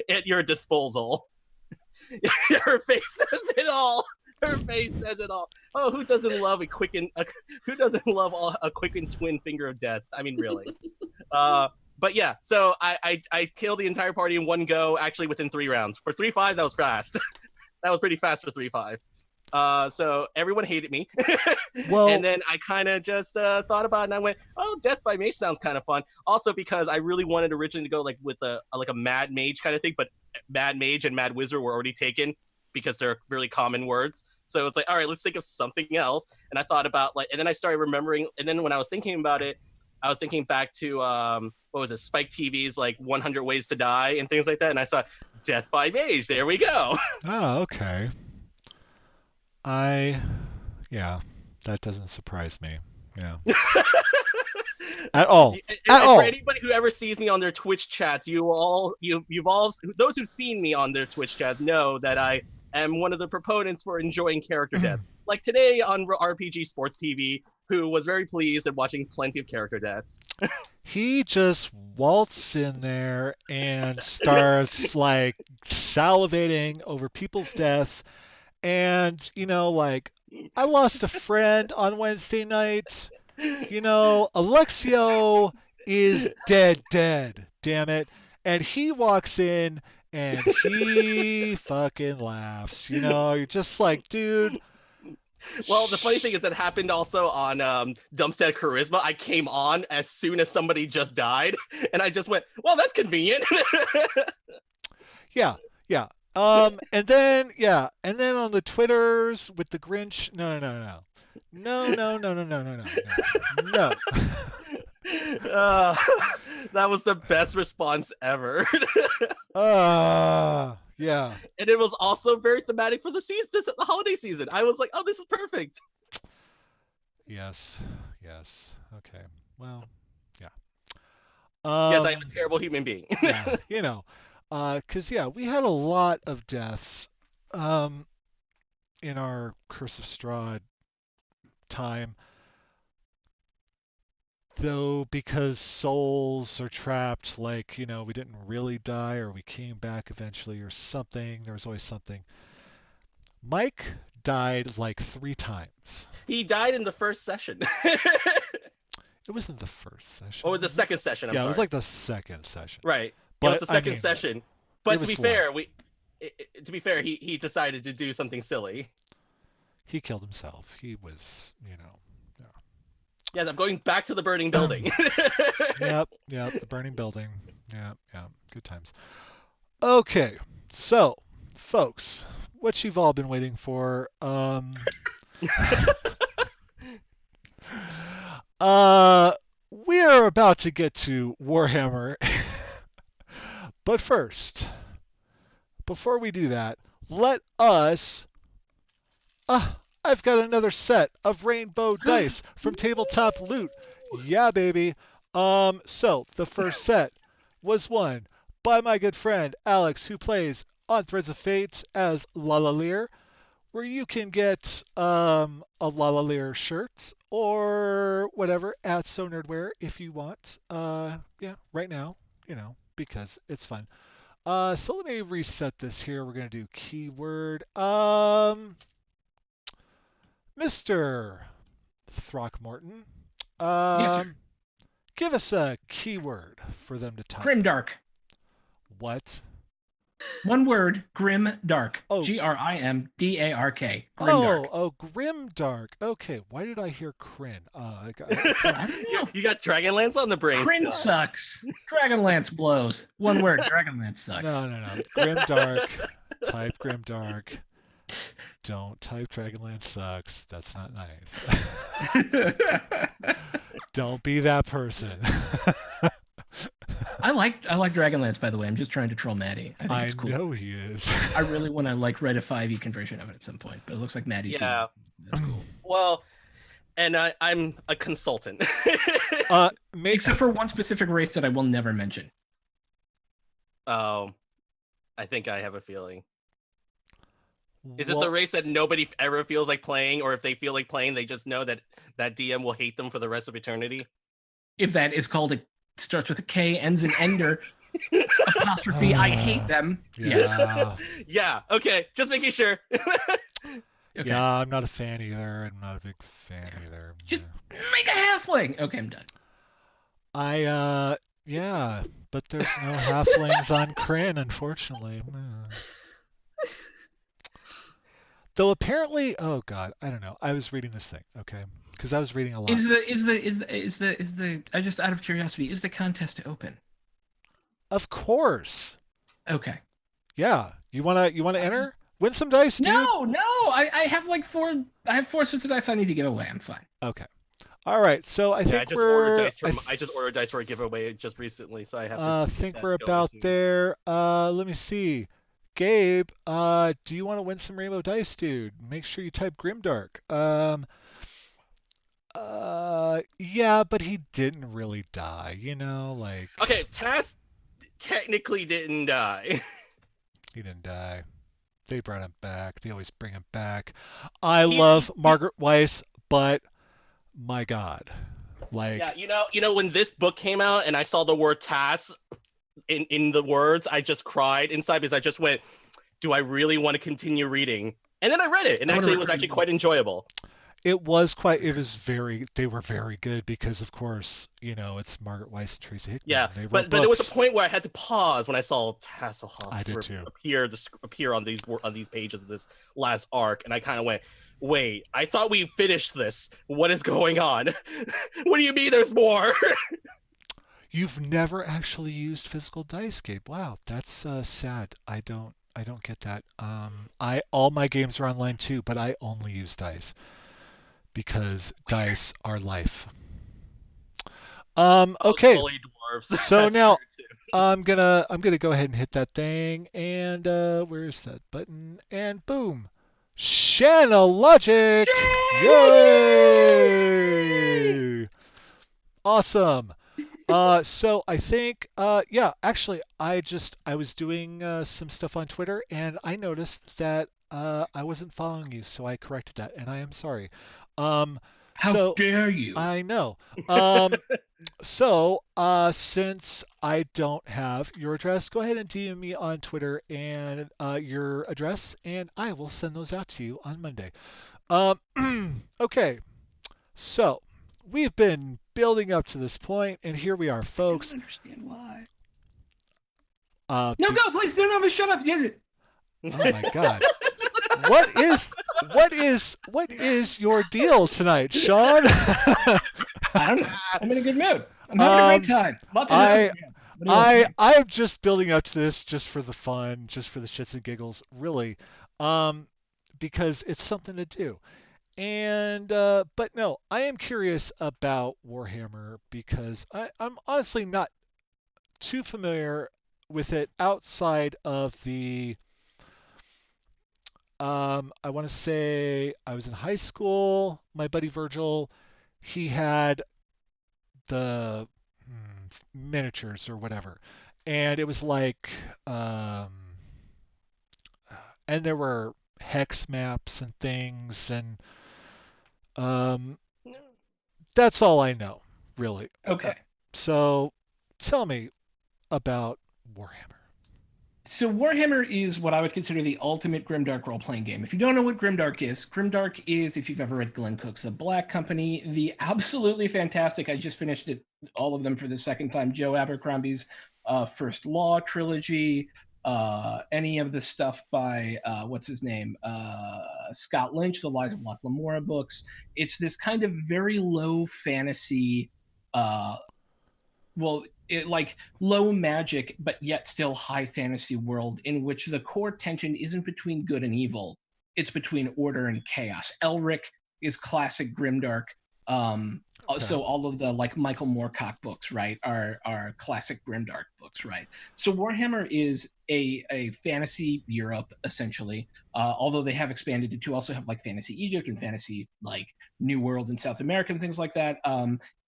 at your disposal. Her face says it all. Her face says it all. Oh, who doesn't love a quicken twin finger of death? I mean, really. But yeah, so I killed the entire party in one go, actually within 3 rounds. For 3.5, that was fast. That was pretty fast for 3.5. So everyone hated me. Well, and then I kind of just thought about it, and I went, oh, Death by Mage sounds kind of fun. Also because I really wanted originally to go like with a Mad Mage kind of thing, but Mad Mage and Mad Wizard were already taken because they're really common words. So it's like, all right, let's think of something else. And I thought about and then I started remembering, and then when I was thinking about it, I was thinking back to what was it, Spike TV's like 100 Ways to Die and things like that, and I saw Death by Mage. There we go. Oh, okay. That doesn't surprise me. Yeah. At all. For anybody who ever sees me on their Twitch chats, you've all those who've seen me on their Twitch chats know that I am one of the proponents for enjoying character deaths. Like today on RPG Sports TV, who was very pleased at watching plenty of character deaths. He just waltzes in there and starts like salivating over people's deaths. And, like, I lost a friend on Wednesday night. Alexio is dead, damn it. And he walks in and he fucking laughs. You're just like, dude. Well, the funny thing is that happened also on Dumpstead Charisma. I came on as soon as somebody just died, and I just went, well, that's convenient. Yeah. And then on the Twitters with the Grinch, no. That was the best response ever. Yeah. And it was also very thematic for the season, the holiday season. I was like, oh, this is perfect. Yes. Okay. Well, yeah. Yes, I'm a terrible human being. Yeah, Because yeah, we had a lot of deaths in our Curse of Strahd time. Though, because souls are trapped, like, we didn't really die, or we came back eventually, or something. There was always something. Mike died like 3 times. He died in the first session. It wasn't the first session. Or the second session, I'm yeah, sorry. It was like the second session. Right. But, it was the second session. But to be fair, he decided to do something silly. He killed himself. He was, yeah. Yes, I'm going back to the burning building. Yep, the burning building. Yeah, good times. Okay, so, folks, what you've all been waiting for, we are about to get to Warhammer. But first, before we do that, let us... I've got another set of rainbow dice from Tabletop Loot. Yeah, baby. So the first set was won by my good friend Alex, who plays on Threads of Fate as Lalaleer, where you can get a Lalaleer shirt or whatever at So Nerdwear if you want. Right now, because it's fun. So let me reset this here. We're gonna do keyword. Mr. Throckmorton, Yes, sir. give us a keyword for them to type. Grimdark. What? One word, Grimdark. Oh. Grimdark. Grimdark. Oh, Grimdark. Okay, why did I hear Kryn? I don't know. You got Dragonlance on the brain Kryn still. sucks. Dragonlance blows. One word, Dragonlance sucks. No. Grimdark. Type Grimdark. Don't type Dragonlance sucks. That's not nice. Don't be that person. I like Dragonlance, by the way. I'm just trying to troll Matty. I think it's cool. Know he is. I really want to write a 5e conversion of it at some point, but it looks like Matty's doing it. That's cool. Well, and I'm a consultant. Except for one specific race that I will never mention. Oh, I think I have a feeling. Is it the race that nobody ever feels like playing, or if they feel like playing, they just know that DM will hate them for the rest of eternity? If that is called starts with a K, ends in Ender, apostrophe, I hate them. Yeah. Yeah, okay, just making sure. Okay. Yeah, I'm not a fan either. I'm not a big fan either. Just make a halfling. Okay, I'm done. Yeah, but there's no halflings on Kryn, unfortunately. Though apparently, oh god, I don't know. I was reading this thing, okay, because I was reading a lot. Is the I just out of curiosity, is the contest open? Of course. Okay. Yeah. You wanna enter? Win some dice, dude. No. I have four. I have 4 sets of dice I need to give away. I'm fine. Okay. All right. So I think I just ordered dice for a giveaway just recently, so I have to. I think we're about there. Let me see. Gabe, do you want to win some rainbow dice, dude? Make sure you type Grimdark. Yeah, but he didn't really die, Okay, Tass technically didn't die. He didn't die. They brought him back. They always bring him back. I love Margaret Weiss, but my God. Yeah, when this book came out and I saw the word Tass in the words, I just cried inside because I just went, do I really want to continue reading? And then I read it, and it was actually quite enjoyable. They were very good because, of course, it's Margaret Weiss and Tracy Hickman. Yeah, but there was a point where I had to pause when I saw Tasselhoff appear on these pages of this last arc, and I kind of went, wait, I thought we finished this. What is going on? What do you mean there's more? You've never actually used physical dice, Gabe. Wow, that's sad. I don't get that. All my games are online too, but I only use dice because dice are life. Okay. So now I'm gonna go ahead and hit that thing, and where's that button? And boom, Shanna Logic! Yay! Awesome. So I think, yeah, actually, I was doing some stuff on Twitter and I noticed that I wasn't following you, so I corrected that, and I am sorry. Um, How so dare you? I know. Since I don't have your address, go ahead and DM me on Twitter and your address, and I will send those out to you on Monday. Um, okay, so we've been building up to this point, and here we are, I don't folks. understand why. Uh, No, be- go, please. No, shut up. Yes. oh my God, what is what is your deal tonight, Sean? I don't know. I'm in a good mood. I'm having a great um, time. Lots of I Instagram. What do you want from me? I'm just building up to this just for the fun, just for the shits and giggles, really, um, because it's something to do. And but no, I am curious about Warhammer because I'm honestly not too familiar with it outside of the. I want to say I was in high school. My buddy Virgil, he had the miniatures or whatever, and it was like, um, and there were hex maps and things, and um, that's all I know, really. Uh, Okay. so, tell me about Warhammer. So Warhammer is what I would consider the ultimate grimdark role-playing game. If you don't know what grimdark is, if you've ever read Glenn Cook's The Black Company, the absolutely fantastic, I just finished it, all of them for the second time, Joe Abercrombie's First Law trilogy, any of the stuff by, what's his name, Scott Lynch, the Lies of Locke Lamora books. It's this kind of very low fantasy, uh, well, like low magic but yet still high fantasy world in which the core tension isn't between good and evil, it's between order and chaos. Elric is classic grimdark. Okay. So all of the like Michael Moorcock books, right, are classic grimdark books, right? So Warhammer is a fantasy Europe essentially, although they have expanded to also have like fantasy Egypt and fantasy like New World and South America and things like that,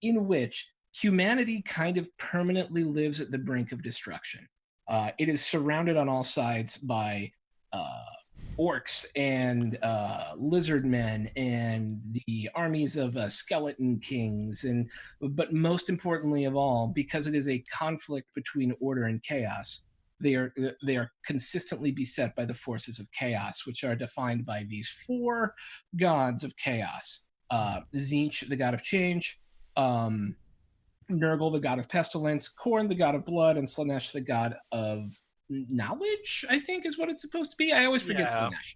in which humanity kind of permanently lives at the brink of destruction. It is surrounded on all sides by uh, orcs and lizard men and the armies of skeleton kings, and but most importantly of all, because it is a conflict between order and chaos, they are consistently beset by the forces of chaos, which are defined by these four gods of chaos: Zinch, the god of change, um, Nurgle, the god of pestilence, Khorne, the god of blood, and Slanesh, the god of knowledge, I think is what it's supposed to be. I always forget Yeah, Slanesh.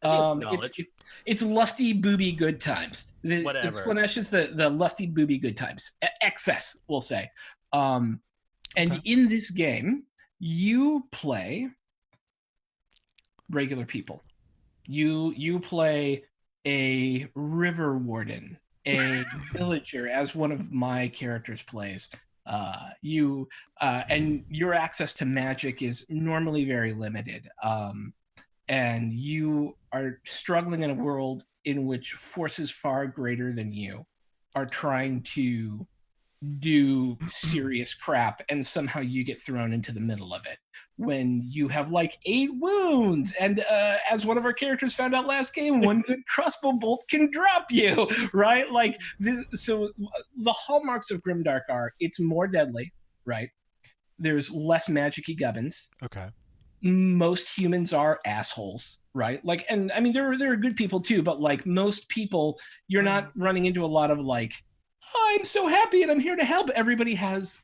I think it's It's knowledge. it's lusty booby good times. Whatever. Slanesh is the lusty booby good times. Excess, we'll say. And Okay. in this game, you play regular people. You play a river warden, a villager, as one of my characters plays. You and your access to magic is normally very limited, and you are struggling in a world in which forces far greater than you are trying to do serious crap, and somehow you get thrown into the middle of it when you have like 8 wounds, and as one of our characters found out last game, one good crossbow bolt can drop you, right? Like this, so the hallmarks of grimdark are it's more deadly, right? There's less magic-y gubbins. Okay. Most humans are assholes, right? Like, and I mean there are good people too, but like most people, you're not running into a lot of like, oh, I'm so happy and I'm here to help. Everybody has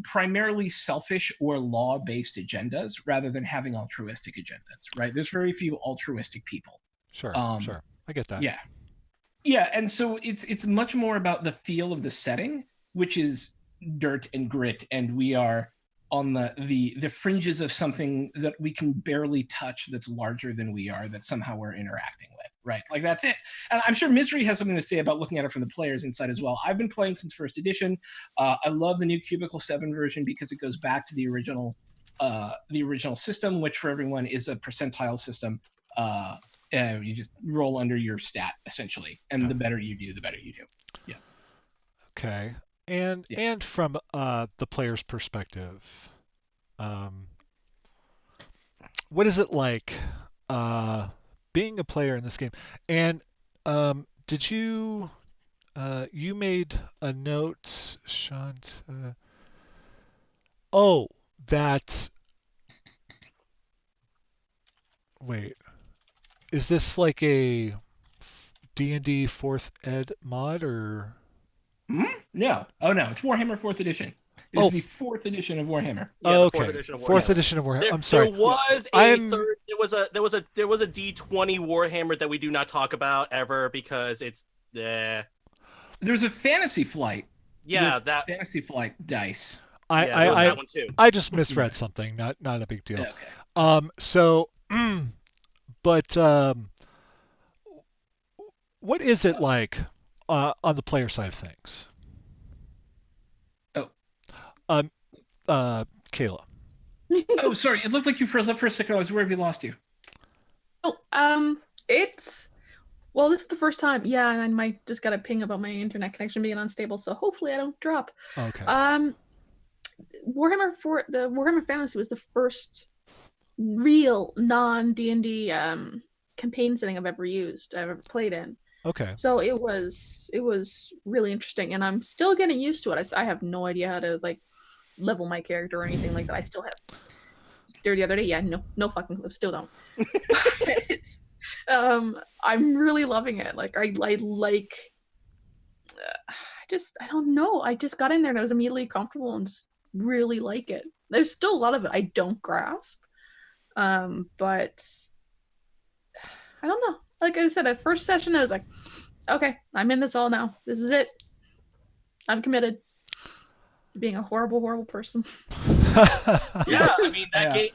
primarily selfish or law-based agendas rather than having altruistic agendas, right? There's very few altruistic people. Sure. Um, Sure. I get that. yeah, yeah, and so it's much more about the feel of the setting, which is dirt and grit, and we are on the fringes of something that we can barely touch, that's larger than we are, that somehow we're interacting with, right? Like that's it. And I'm sure Misery has something to say about looking at it from the players inside as well. I've been playing since first edition. I love the new Cubicle 7 version because it goes back to the original system, which for everyone is a percentile system. You just roll under your stat essentially, and Yeah. the better you do, the better you do. Yeah. Okay. and from the player's perspective, what is it like being a player in this game? And did you you made a note, Sean? Oh, that. Wait, is this like a D&D 4th ed mod or? No. Oh no, it's Warhammer 4th edition. It is the 4th edition of Warhammer. Yeah, the 4th Okay. edition of Warhammer. 4th edition of Warhammer. I'm sorry. There was a third. There was a D20 Warhammer that we do not talk about ever because it's There's a Fantasy Flight. Yeah, that Fantasy Flight dice. that one too. I just misread something. Not a big deal. Okay. So, but what is it like on the player side of things? Kayla. Oh, sorry. It looked like you froze up for a second. I was worried we lost you. It's well, this is the first time. Yeah, and I might just got a ping about my internet connection being unstable, so hopefully I don't drop. Okay. Warhammer Fantasy was the first real non D&D campaign setting I've ever played in. Okay. So it was really interesting, and I'm still getting used to it. I have no idea how to like level my character or anything like that. I still have there the other day. Yeah, no fucking clue. Still don't. It's, I'm really loving it. Like I like. I don't know. I just got in there and I was immediately comfortable and just really like it. There's still a lot of it I don't grasp, but I don't know. Like I said, at first session, I was like, okay, I'm in this all now. This is it. I'm committed to being a horrible, horrible person. Yeah, I mean game,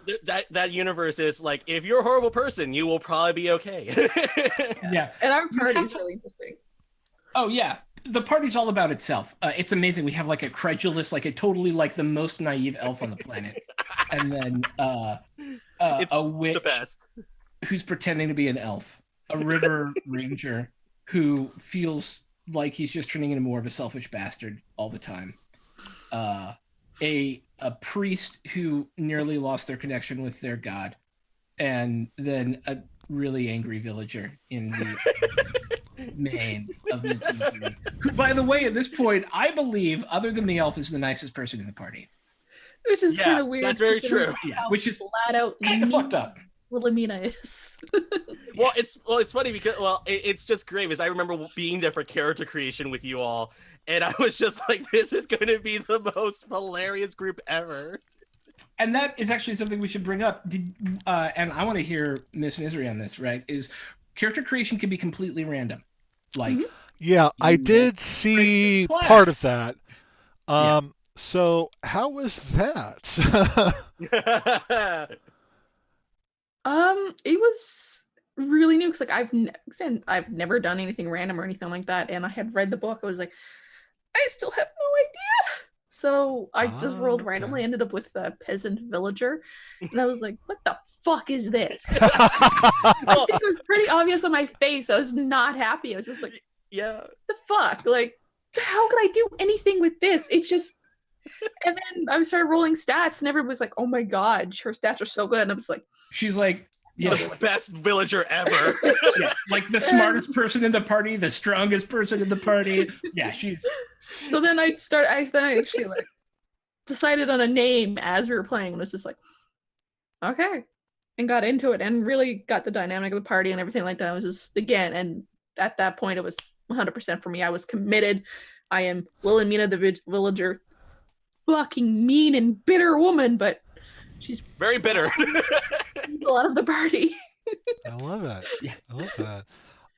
that universe is like, if you're a horrible person, you will probably be okay. Yeah, and our party's really interesting. Oh yeah, the party's all about itself. It's amazing. We have like a credulous, like a totally like the most naive elf on the planet, and then a witch, the best, who's pretending to be an elf, a river ranger who feels like he's just turning into more of a selfish bastard all the time. A priest who nearly lost their connection with their god, and then a really angry villager in the main of the team. Who, by the way, at this point, I believe, other than the elf, is the nicest person in the party. Which is kind of weird. That's very true. Yeah, which is flat out kind of fucked up. Wilhelmina is. Well, it's funny because it's just great because I remember being there for character creation with you all, and I was just like, this is going to be the most hilarious group ever. And that is actually something we should bring up. And I want to hear Miss Misery on this. Right? Is character creation can be completely random. Like, yeah, I did see part of that. So how was that? It was really new because like I've never done anything random or anything like that, and I had read the book. I was like, I still have no idea. So I just rolled randomly, ended up with the peasant villager, and I was like, what the fuck is this? Well, it was pretty obvious on my face. I was not happy. I was just like, yeah, the fuck? Like, how could I do anything with this? It's just. And then I started rolling stats, and everybody was like, oh my god, her stats are so good. And I was like, she's like, yeah, the best villager ever. Yeah, like the smartest person in the party, the strongest person in the party. Yeah, she's. So then I actually like decided on a name as we were playing, and was just like, okay, and got into it and really got the dynamic of the party and everything like that. I was just and at that point it was 100% for me. I was committed. I am Wilhelmina the villager, fucking mean and bitter woman, but she's very bitter. a lot of the party. I love that. Yeah. I love that.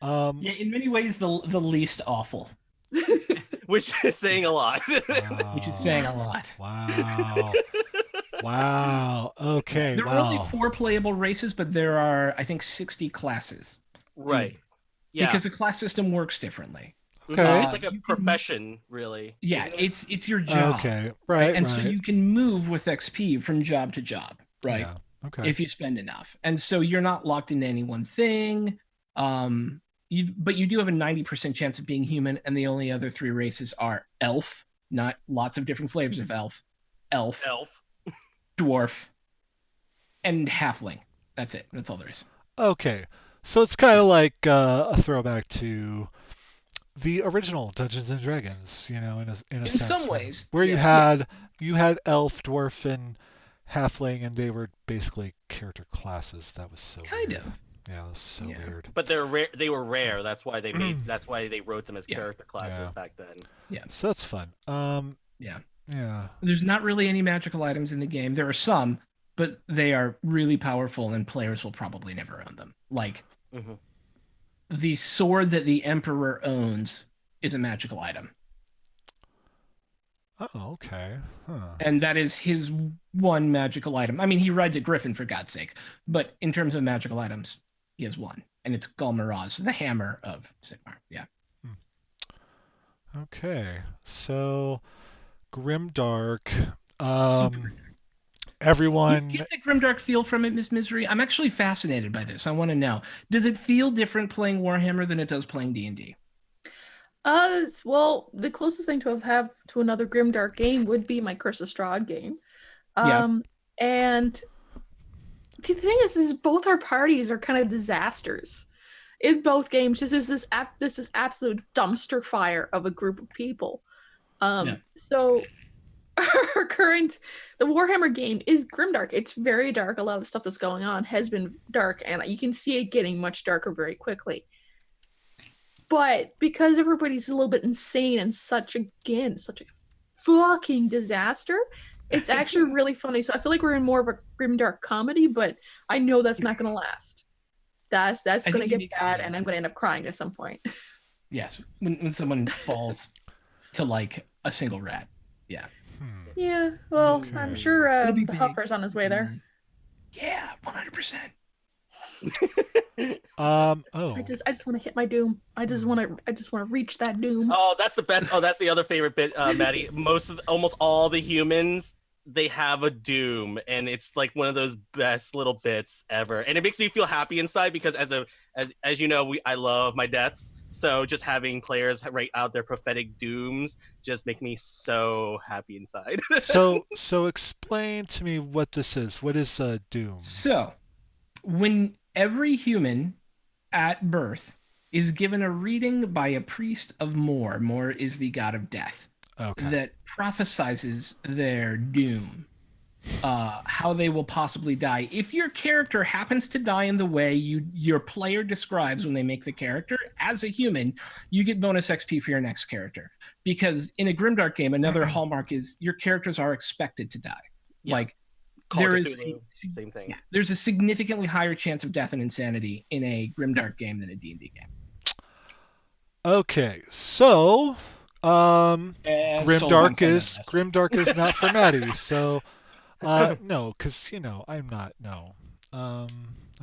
Yeah, in many ways, the least awful. Which is saying a lot. Wow. Which is saying a lot. Wow. Wow. Okay. There are only 4 playable races, but there are, I think, 60 classes. Right. Yeah. Because the class system works differently. Okay. It's like a profession, really. Yeah, it's your job. Okay. Right. And so you can move with XP from job to job, right? Yeah. Okay. If you spend enough. And so you're not locked into any one thing. But you do have a 90% chance of being human, and the only other 3 races are elf, not lots of different flavors of elf, Elf. dwarf, and halfling. That's it. That's all there is. Okay, so it's kind of like a throwback to the original Dungeons and Dragons, in a In sense, some ways, where you yeah. had elf, dwarf, and halfling, and they were basically character classes. That was so Kind weird. of. Yeah, that was so Yeah. weird. But they're rare. They were rare. That's why they made. That's why they wrote them as Yeah. character classes Yeah. back then. Yeah. So that's fun. Yeah. Yeah. There's not really any magical items in the game. There are some, but they are really powerful, and players will probably never own them. Like Hmm. the sword that the Emperor owns is a magical item. Oh, okay. Huh. And that is his one magical item. I mean, he rides a griffin for God's sake, but in terms of magical items, he has one, and it's Golmaraz, the hammer of Sigmar. Yeah. Okay. So Grimdark. Super. Do you Everyone. get the grimdark feel from it, Miss Misery? I'm actually fascinated by this. I want to know. Does it feel different playing Warhammer than it does playing D&D? Well, the closest thing to have to another grimdark game would be my Curse of Strahd game. Yeah. And the thing is both our parties are kind of disasters. In both games, this is absolute dumpster fire of a group of people. Yeah. So the Warhammer game is grimdark. It's very dark. A lot of the stuff that's going on has been dark, and you can see it getting much darker very quickly. But because everybody's a little bit insane and such a fucking disaster, it's actually really funny. So I feel like we're in more of a grimdark comedy, but I know that's not going to last. That's going to get bad, and I'm going to end up crying at some point. Yes, when someone falls to like a single rat. Yeah. Yeah, well, Okay. I'm sure It'll be the big. Hopper's on his way there. Yeah, 100%. Oh. I just want to hit my doom. I just want to reach that doom. Oh, that's the best. Oh, that's the other favorite bit, Matty. Almost all the humans, they have a doom, and it's like one of those best little bits ever. And it makes me feel happy inside because as you know, I love my deaths. So just having players write out their prophetic dooms just makes me so happy inside. So explain to me what this is. What is Doom? So, when every human at birth is given a reading by a priest of Mor. Mor is the god of death. Okay. That prophesizes their doom, how they will possibly die. If your character happens to die in the way your player describes when they make the character as a human, you get bonus XP for your next character. Because in a Grimdark game, another hallmark is your characters are expected to die. Yeah. Like Call there is Cthulhu, same thing. Yeah, there's a significantly higher chance of death and insanity in a Grimdark game than a D&D game. Okay, so Grimdark is not for Matty. So no, because I'm not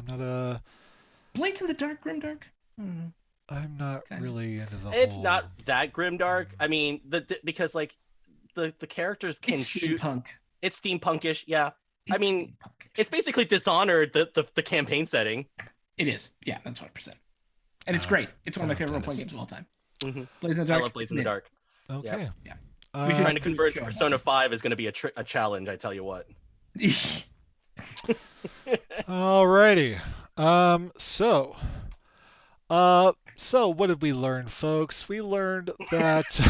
a Blades in the Dark Grimdark. I'm not really into the It's whole... not that grimdark. I mean, because like the characters can shoot. Steampunk. It's steampunkish, yeah. I mean, it's basically Dishonored, the campaign setting. It is, yeah, that's 100%. And it's great. It's one of my favorite role-playing games of all time. Mm-hmm. Blades in the Dark. I love Blades in the Dark. Okay. Yeah. Trying to convert to Persona 5 is going to be a challenge, I tell you what. Alrighty. So what did we learn, folks? We learned that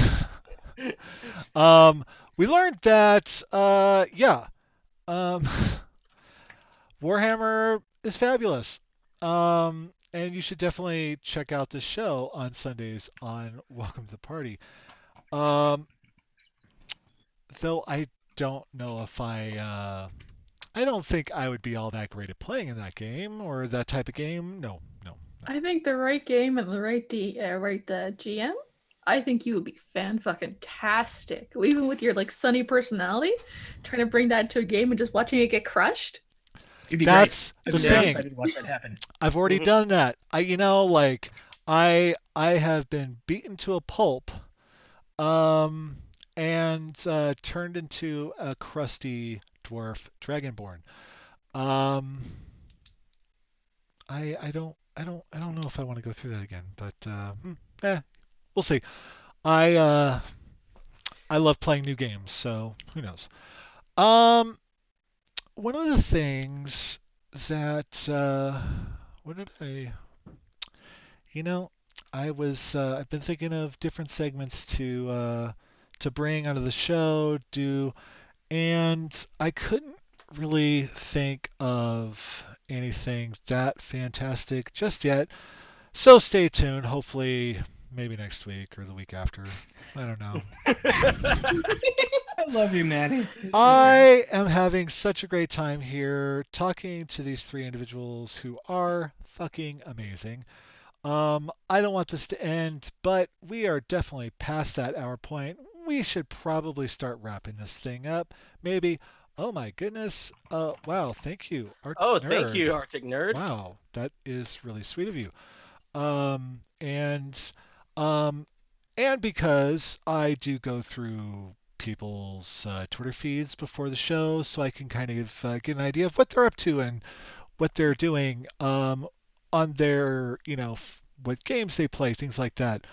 Warhammer is fabulous. And you should definitely check out this show on Sundays on Welcome to the Party. Though I don't know if I don't think I would be all that great at playing in that game or that type of game. No. I think the right game and the right GM, I think you would be fan-fucking-tastic. Even with your sunny personality, trying to bring that to a game and just watching it get crushed. That's the thing. Excited to watch that happen. I've already done that. I have been beaten to a pulp, and turned into a crusty dwarf dragonborn. I don't know if I want to go through that again, but we'll see. I I love playing new games, so who knows. Um, One of the things that what did I? You know, I've been thinking of different segments to bring onto the show, and I couldn't really think of anything that fantastic just yet. So stay tuned. Hopefully, maybe next week or the week after. I don't know. I love you, Matty. I am having such a great time here talking to these three individuals who are fucking amazing. I don't want this to end, but we are definitely past that hour point. We should probably start wrapping this thing up. Maybe. Oh my goodness. Wow. Thank you, Arctic Oh, thank Nerd. you, Arctic Nerd. Wow, that is really sweet of you. Um, and um, and because I do go through people's Twitter feeds before the show, so I can kind of get an idea of what they're up to and what they're doing on their, what games they play, things like that.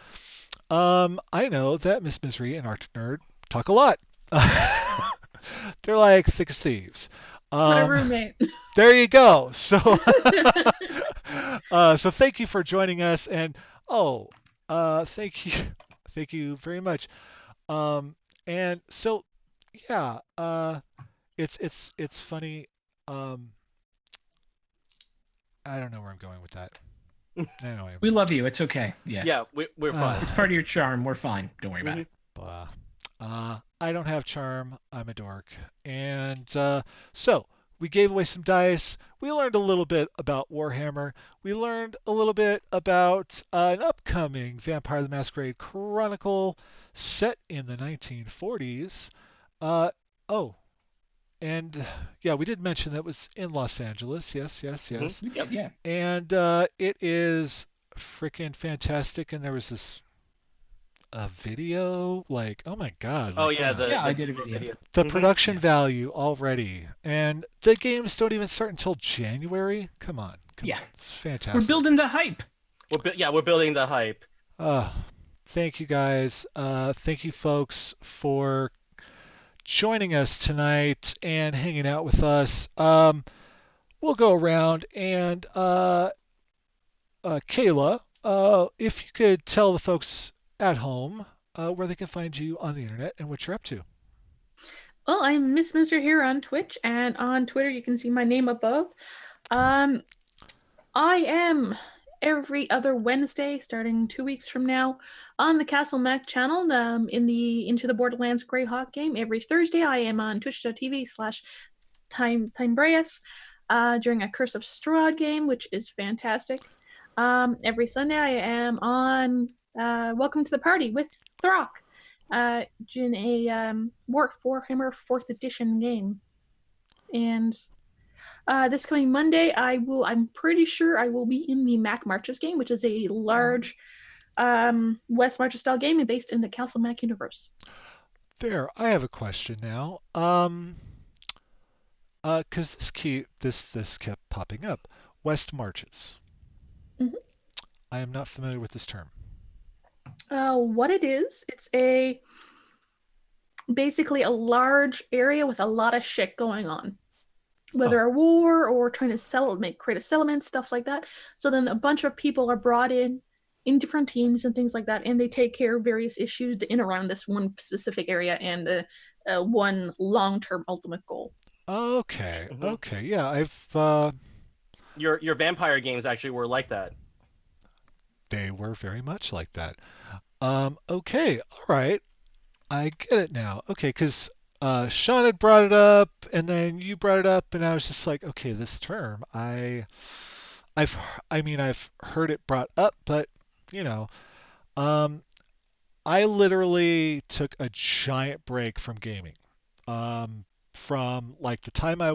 I know that Miss Misery and Arctic Nerd talk a lot. They're like thick as thieves. My roommate. There you go. So, so thank you for joining us, and thank you very much. And so, yeah, it's funny. Um, I don't know where I'm going with that. Anyway, We love you. It's okay. Yes. Yeah, we're fine. It's part of your charm. We're fine. Don't worry about it. blah. I don't have charm. I'm a dork. And so we gave away some dice. We learned a little bit about Warhammer. We learned a little bit about an upcoming Vampire the Masquerade Chronicle set in the 1940s. Oh, and yeah, we did mention that was in Los Angeles. Yes, yes, yes. We did, yeah. And it is freaking fantastic. And there was this a video, like, oh my god, Oh like, yeah, I did a video. the Mhm. production Yeah. value already, and the games don't even start until January. Come on, Yeah. on. It's fantastic. We're building the hype. We're building the hype. Thank you guys. Thank you folks for joining us tonight and hanging out with us. We'll go around and Kayla, if you could tell the folks at home where they can find you on the internet and what you're up to. Well, I'm Miss Mister here on Twitch, and on Twitter you can see my name above. I am every other Wednesday, starting 2 weeks from now, on the Castle Mac channel, in the Into the Borderlands Greyhawk game. Every Thursday I am on twitch.tv/Timebreas during a Curse of Strahd game, which is fantastic. Every Sunday I am on Welcome to the Party with Throck, in a Warhammer 4th edition game. And this coming Monday, I'm pretty sure I will be in the Mac Marches game, which is a large West Marches style game based in the Castle Mac universe. There, I have a question now. Because this kept popping up. West Marches. Mhm. I am not familiar with this term. What it is, it's basically a large area with a lot of shit going on. Whether a war or trying to create a settlement, stuff like that. So then a bunch of people are brought in different teams and things like that, and they take care of various issues in around this one specific area and one long-term ultimate goal. Okay, Mhm. okay, yeah, Your vampire games actually were like that. they were very much like that. Okay, all right, I get it now. Okay, because Sean had brought it up, and then you brought it up, and I was just like, okay, this term, I've heard it brought up, but you know, I literally took a giant break from gaming. From like the time I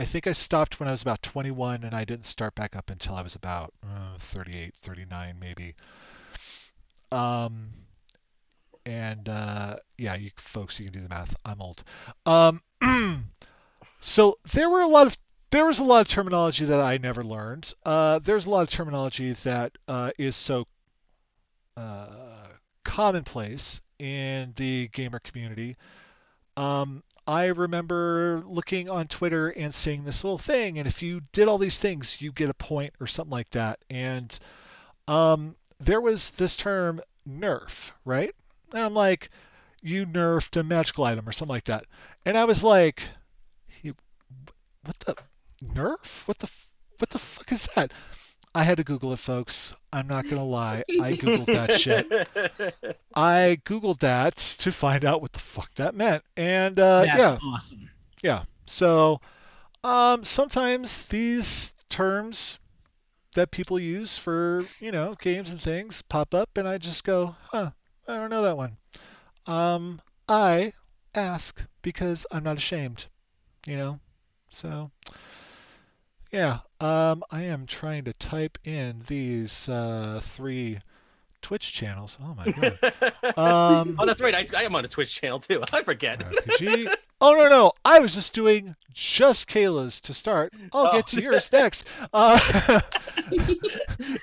think I stopped when I was about 21, and I didn't start back up until I was about 38, 39 maybe. Um, and yeah, you folks, you can do the math. I'm old. So there was a lot of terminology that I never learned. There's a lot of terminology that is so commonplace in the gamer community. I remember looking on Twitter and seeing this little thing, and if you did all these things, you get a point or something like that. And there was this term nerf, right? And I'm like, you nerfed a magical item or something like that. And I was like, what the nerf? What the fuck is that? I had to Google it, folks. I'm not gonna lie. I Googled that shit. I Googled that to find out what the fuck that meant. And That's awesome. yeah. So sometimes these terms that people use for, games and things pop up and I just go, huh, I don't know that one. I ask because I'm not ashamed, So yeah, I am trying to type in these 3 Twitch channels. Oh my god. Oh, that's right. I am on a Twitch channel too. I forget. RPG. Oh no, I was just doing just Kayla's to start. I'll get to yours next.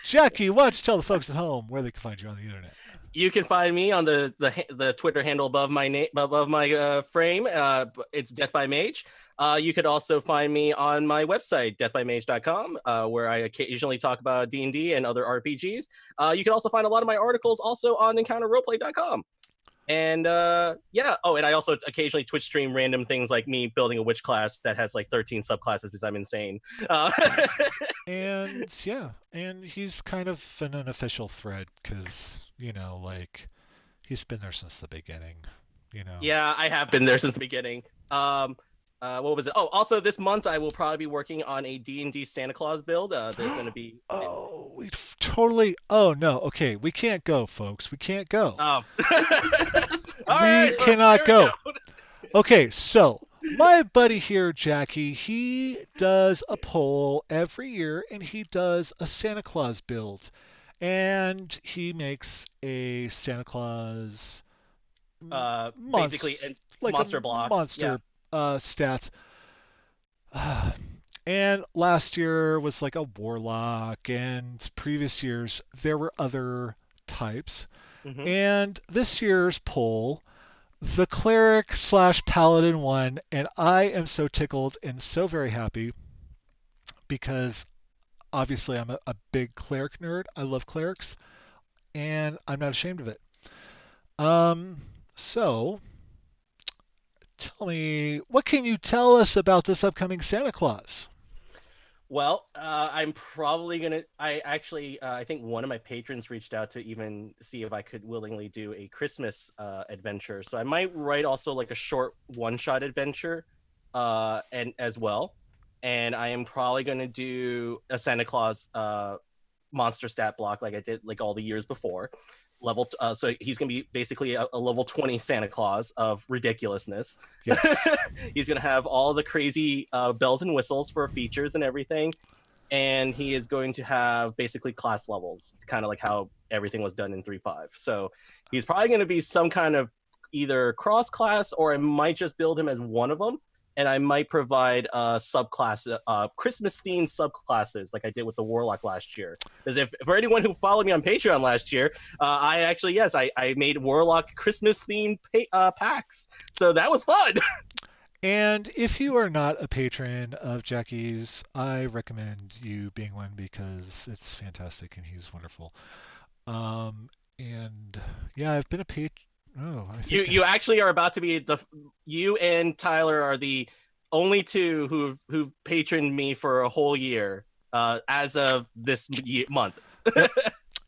Jackie, why don't you tell the folks at home where they can find you on the internet? You can find me on the Twitter handle above my name, above my frame. It's Death by Mage. You could also find me on my website, deathbymage.com, where I occasionally talk about D&D and other RPGs. You can also find a lot of my articles also on encounterroleplay.com. And yeah, and I also occasionally Twitch stream random things like me building a witch class that has like 13 subclasses because I'm insane. And yeah, and he's kind of an unofficial thread because, he's been there since the beginning, Yeah, I have been there since the beginning. What was it? Oh, also this month I will probably be working on a D&D Santa Claus build. There's going to be... Oh, we totally... Oh, no. Okay, we can't go, folks. We can't go. Oh. We cannot go. Okay, so my buddy here, Jackie, he does a poll every year, and he does a Santa Claus build. And he makes a Santa Claus... basically like monster block. Monster stats. And last year was like a warlock, and previous years there were other types. Mm-hmm. And this year's poll, the cleric / paladin won, and I am so tickled and so very happy because obviously I'm a big cleric nerd. I love clerics, and I'm not ashamed of it. So tell me, what can you tell us about this upcoming Santa Claus? Well, I'm probably gonna. I think one of my patrons reached out to even see if I could willingly do a Christmas adventure. So I might write also like a short one-shot adventure, and as well. And I am probably gonna do a Santa Claus monster stat block like I did like all the years before. So he's gonna be basically a level 20 Santa Claus of ridiculousness. Yes. He's gonna have all the crazy bells and whistles for features and everything, and he is going to have basically class levels, kind of like how everything was done in 3.5. So he's probably gonna be some kind of either cross class, or I might just build him as one of them. And I might provide subclass, Christmas themed subclasses, like I did with the Warlock last year. Because if for anyone who followed me on Patreon last year, I actually I made Warlock Christmas themed packs, so that was fun. And if you are not a patron of Jackie's, I recommend you being one because it's fantastic and he's wonderful. And yeah, I've been a patron. Oh, you actually are about to be you and Tyler are the only two who've patroned me for a whole year as of this month.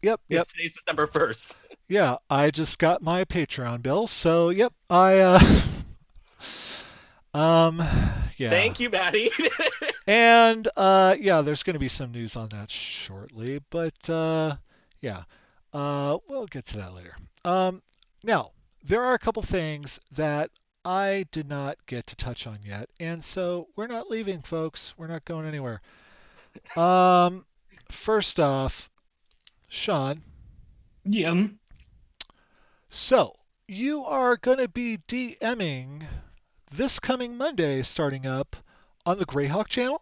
Yep. Today's December 1st. Yeah, I just got my Patreon bill, so yep, I yeah. Thank you, Matty. And yeah, there's going to be some news on that shortly, but yeah, we'll get to that later. Now, there are a couple things that I did not get to touch on yet, and so we're not leaving, folks. We're not going anywhere. First off, Sean. Yeah. So, you are going to be DMing this coming Monday starting up on the Greyhawk channel?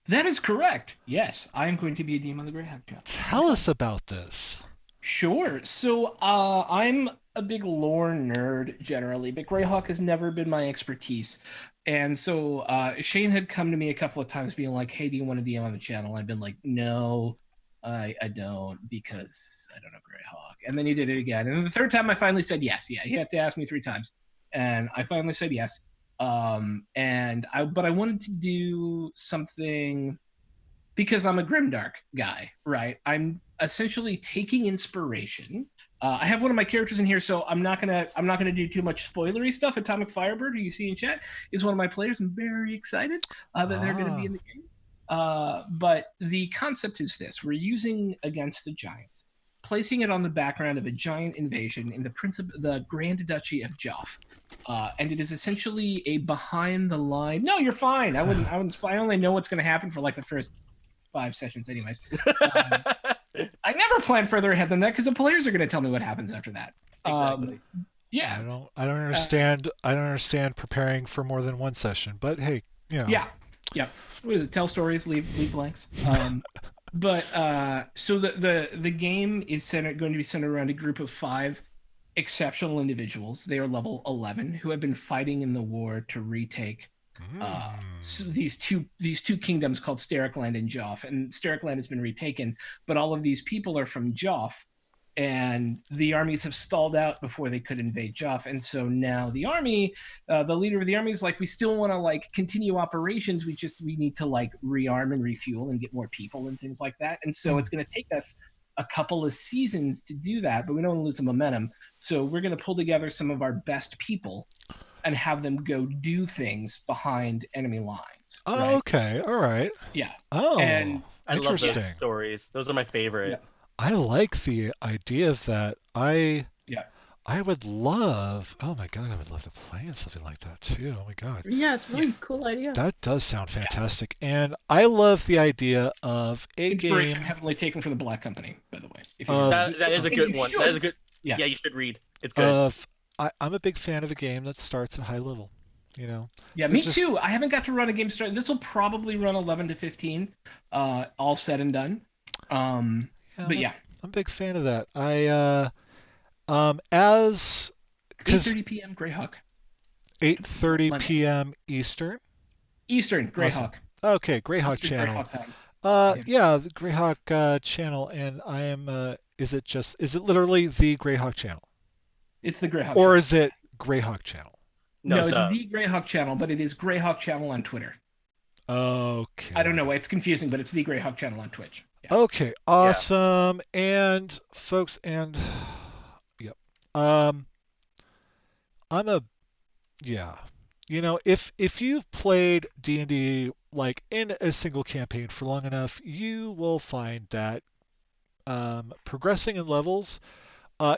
That is correct. Yes, I am going to be a DM on the Greyhawk channel. Tell us about this. Sure. So I'm a big lore nerd generally, but Greyhawk has never been my expertise. And so Shane had come to me a couple of times being like, "Hey, do you want to DM on the channel?" I've been like, "No, I don't because I don't know Greyhawk." And then he did it again. And the third time I finally said yes. Yeah, he had to ask me 3 times. And I finally said yes. But I wanted to do something because I'm a grimdark guy, right? I'm essentially taking inspiration. I have one of my characters in here, so I'm not gonna do too much spoilery stuff. Atomic Firebird, who you see in chat, is one of my players. I'm very excited that they're going to be Ah. in the game. But the concept is this: we're using against the giants, placing it on the background of a giant invasion in the Grand Duchy of Joff. And it is essentially a behind the line. No, you're fine. I only know what's going to happen for like the first 5 sessions, anyways. Um, I never plan further ahead than that because the players are going to tell me what happens after that. Exactly. Yeah, I don't understand. I don't understand preparing for more than one session. But hey, you know. yeah, yeah. What is it? Tell stories, leave blanks. So the game is going to be centered around a group of 5 exceptional individuals. They are level 11 who have been fighting in the war to retake so these two kingdoms called Stericland and Joff. And Stericland has been retaken, but all of these people are from Joff, and the armies have stalled out before they could invade Joff. And so now the army, the leader of the army is like, we still want to like continue operations. We need to like rearm and refuel and get more people and things like that. And so it's going to take us a couple of seasons to do that, but we don't want to lose the momentum. So we're going to pull together some of our best people and have them go do things behind enemy lines. Oh, right? okay. All right. Yeah. Oh, And I love those interesting. stories. Those are my favorite. Yeah. I like the idea of that. Yeah. I would love. Oh my god, I would love to play in something like that too. Oh my god, Yeah, it's a really cool idea. that does sound fantastic. And I love the idea of a Inspiration game. heavily taken from the Black Company, by the way. If you That is a and good you one. should. That is a good. Yeah. Yeah, you should read. It's good. Of I'm a big fan of a game that starts at high level. You know, Yeah, they're me just too. I haven't got to run a game start. This will probably run 11 to 15, all said and done. yeah, But yeah, I'm a big fan of that. As because 8:30 p.m. Greyhawk. 8:30 Monday. p.m. Eastern. Eastern Awesome. Greyhawk. Okay, Greyhawk Eastern channel. Greyhawk time. Yeah, the Greyhawk channel, and I am. Is it literally the Greyhawk channel, It's the Greyhawk or channel. is it Greyhawk channel? No, it's so- the Greyhawk channel, but it is Greyhawk channel on Twitter. Okay. I don't know why it's confusing, but it's the Greyhawk channel on Twitch. Yeah. Okay, awesome. And folks, and yep. I'm a yeah. You know, if you've played D&D like in a single campaign for long enough, you will find that progressing in levels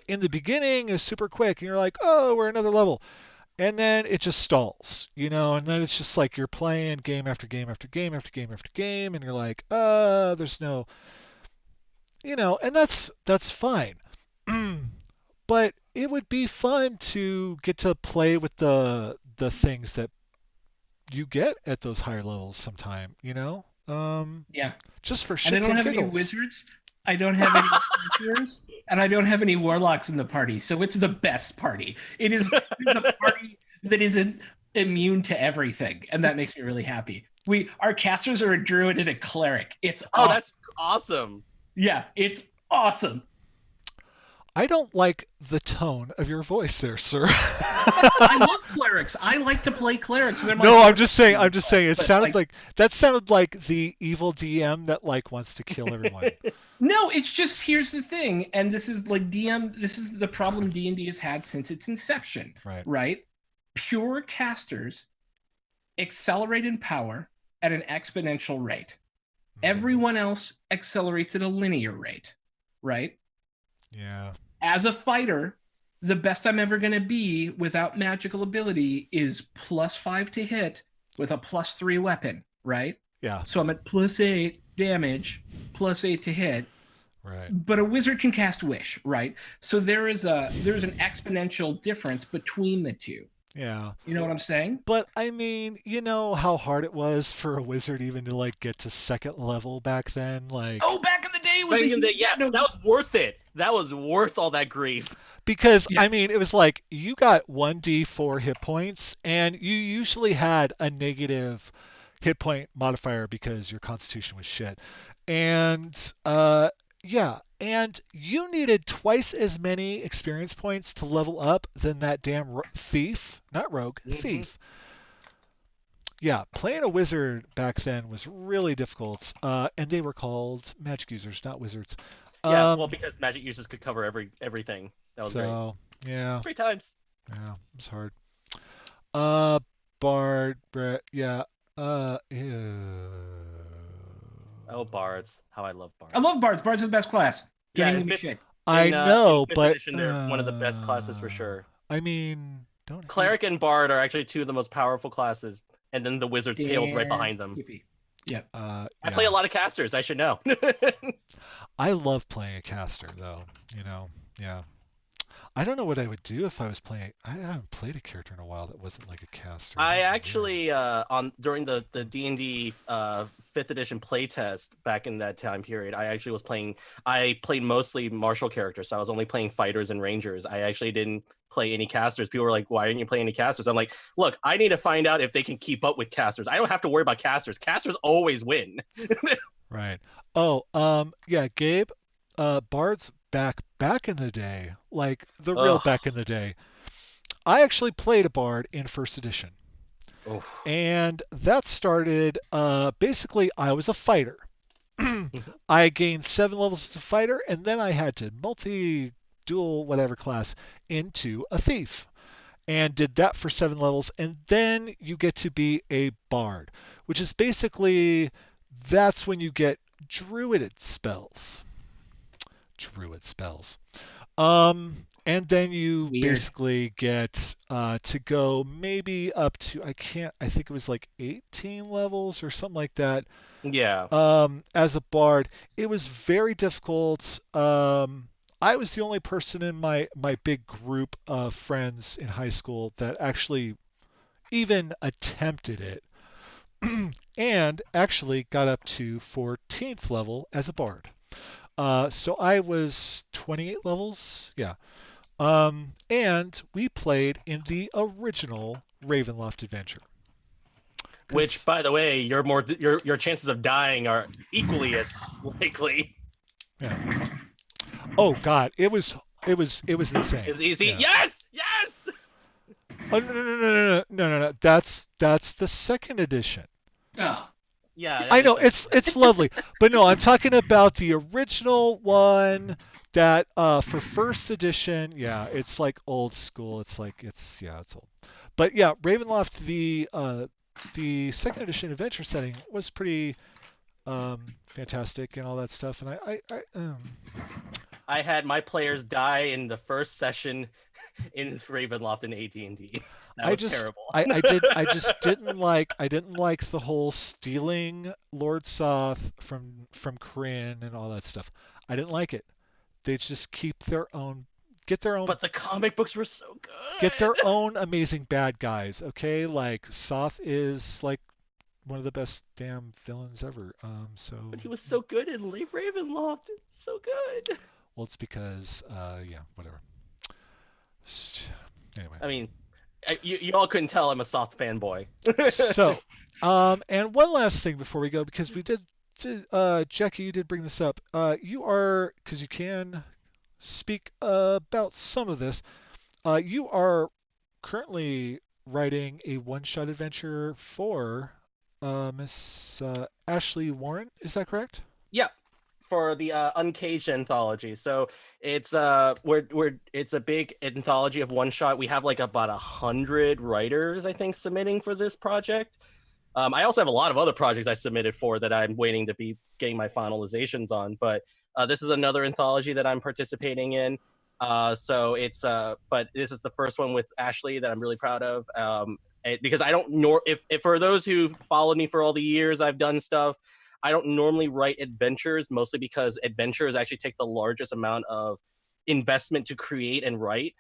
in the beginning is super quick, and you're like, oh, we're another level. And then it just stalls, you know, and then it's just like you're playing game after game after game after game after game, and you're like, there's no, you know, and that's fine. But it would be fun to get to play with the things that you get at those higher levels sometime, you know? Yeah. Just for shits And I don't and have any giggles. wizards. I don't have any sorcerers, and I don't have any warlocks in the party. So it's the best party. It is the party that isn't immune to everything, and that makes me really happy. Our casters are a druid and a cleric. It's Oh, awesome. that's awesome. Yeah, it's awesome. I don't like the tone of your voice there, sir. I love clerics. I like to play clerics. They're my No, I'm favorite just saying. It but, sounded like that sounded like the evil DM that like wants to kill everyone. No, it's just here's the thing, and this is like DM. This is the problem D&D has had since its inception. Right. Right. Pure casters accelerate in power at an exponential rate. Everyone else accelerates at a linear rate. Right. Yeah. As a fighter, the best I'm ever going to be without magical ability is +5 to hit with a +3 weapon. Right. Yeah. So I'm at +8 damage, +8 to hit. Right. But a wizard can cast wish, right? So there's an exponential difference between the two. Yeah. You know what I'm saying? But I mean, you know how hard it was for a wizard even to like get to second level back then, like Oh, back in the day it was yeah, that was worth it. That was worth all that grief. Because Yeah. I mean, it was like you got 1d4 hit points, and you usually had a negative hit point modifier because your constitution was shit. And yeah, and you needed twice as many experience points to level up than that damn thief, not rogue, thief. Yeah, playing a wizard back then was really difficult, and they were called magic users, not wizards. Yeah, well, because magic users could cover everything. That was great. So yeah, Great times. yeah, it's hard. Bard, yeah, ew. Oh, bards! How I love bards. I love bards. Bards are the best class. Don't Yeah, even in give me fifth, shit. I in know, fifth but edition, they're one of the best classes for sure. I mean, don't hate Cleric and bard are actually two of the most powerful classes, and then the wizard tails right behind them. Yippee. Yeah. I play a lot of casters. I should know. I love playing a caster, though. You know, yeah. I don't know what I would do if I was playing. I haven't played a character in a while that wasn't like a caster. I actually during the D&D 5th edition playtest back in that time period, I actually was playing. I played mostly martial characters, so I was only playing fighters and rangers. I actually didn't play any casters. People were like, "Why didn't you play any casters?" I'm like, "Look, I need to find out if they can keep up with casters. I don't have to worry about casters. Casters always win." Right. Oh, yeah, Gabe. Bards back in the day, like the real back in the day. I actually played a bard in first edition. Oof. And that started basically I was a fighter. I gained 7 levels as a fighter, and then I had to multi-dual whatever class into a thief. And did that for 7 levels, and then you get to be a bard, which is basically that's when you get druid spells. And then you basically get to go maybe up to I think it was like 18 levels or something like that. Yeah. As a bard, it was very difficult. I was the only person in my big group of friends in high school that actually even attempted it, and actually got up to 14th level as a bard. So I was 28 levels, yeah. And we played in the original Ravenloft adventure. Which, by the way, your chances of dying are equally as likely. Yeah. Oh God, it was insane. It's easy. Yeah. Yes. Oh no. That's the second edition. Oh. Yeah. I know it's lovely, but no, I'm talking about the original one that for first edition. Yeah, it's like old school. It's old. But yeah, Ravenloft, the second edition adventure setting was pretty fantastic and all that stuff. And I had my players die in the first session in Ravenloft in AT&T. That was terrible. I just didn't like the whole stealing Lord Soth from Kryn and all that stuff. I didn't like it. They just get their own. But the comic books were so good. Get their own amazing bad guys, okay? Like Soth is like one of the best damn villains ever. But he was so good in Ravenloft. So good. Well, it's because yeah, whatever. Anyway. I mean, you all couldn't tell I'm a Soth fanboy. So, and one last thing before we go, because we did, Jackie, you did bring this up. You are, because you can speak about some of this. You are currently writing a one-shot adventure for Miss Ashley Warren. Is that correct? Yeah. For the Uncaged anthology. So it's it's a big anthology of one shot. We have like about 100 writers, I think, submitting for this project. I also have a lot of other projects I submitted for that I'm waiting to be getting my finalizations on. But this is another anthology that I'm participating in. So it's but this is the first one with Ashley that I'm really proud of. Because I don't know if for those who followed me for all the years I've done stuff, I don't normally write adventures, mostly because adventures actually take the largest amount of investment to create and write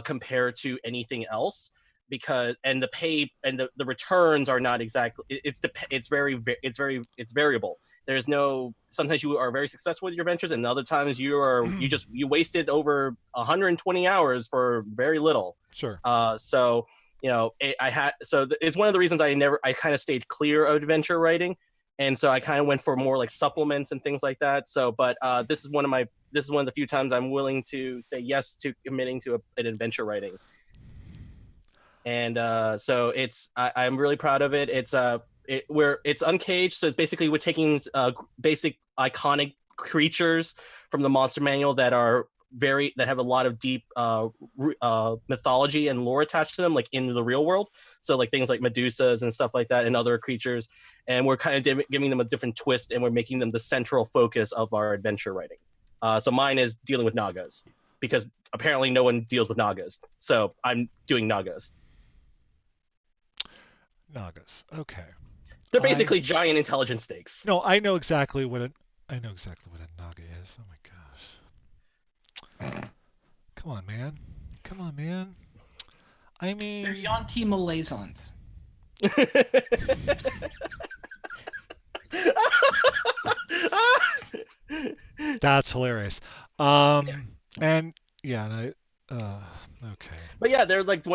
compared to anything else. because and the pay and the returns are not exactly it's variable. There's no sometimes you are very successful with your ventures and other times you wasted over 120 hours for very little. Sure. So it's one of the reasons I kind of stayed clear of adventure writing, and so I kind of went for more like supplements and things like that. So but this is one of the few times I'm willing to say yes to committing to an adventure writing. And so I'm really proud of it. It's uncaged, so it's basically we're taking basic iconic creatures from the monster manual that have a lot of deep mythology and lore attached to them, like in the real world. So like things like Medusas and stuff like that, and other creatures. And we're kind of giving them a different twist, and we're making them the central focus of our adventure writing. So mine is dealing with Nagas, because apparently no one deals with Nagas. So I'm doing Nagas. Nagas. Okay. They're basically giant intelligent snakes. No, I know exactly what a Naga is. Oh my gosh. Come on, man. I mean, They're Yonti Malaisons. That's hilarious. And yeah, okay. But yeah, they're like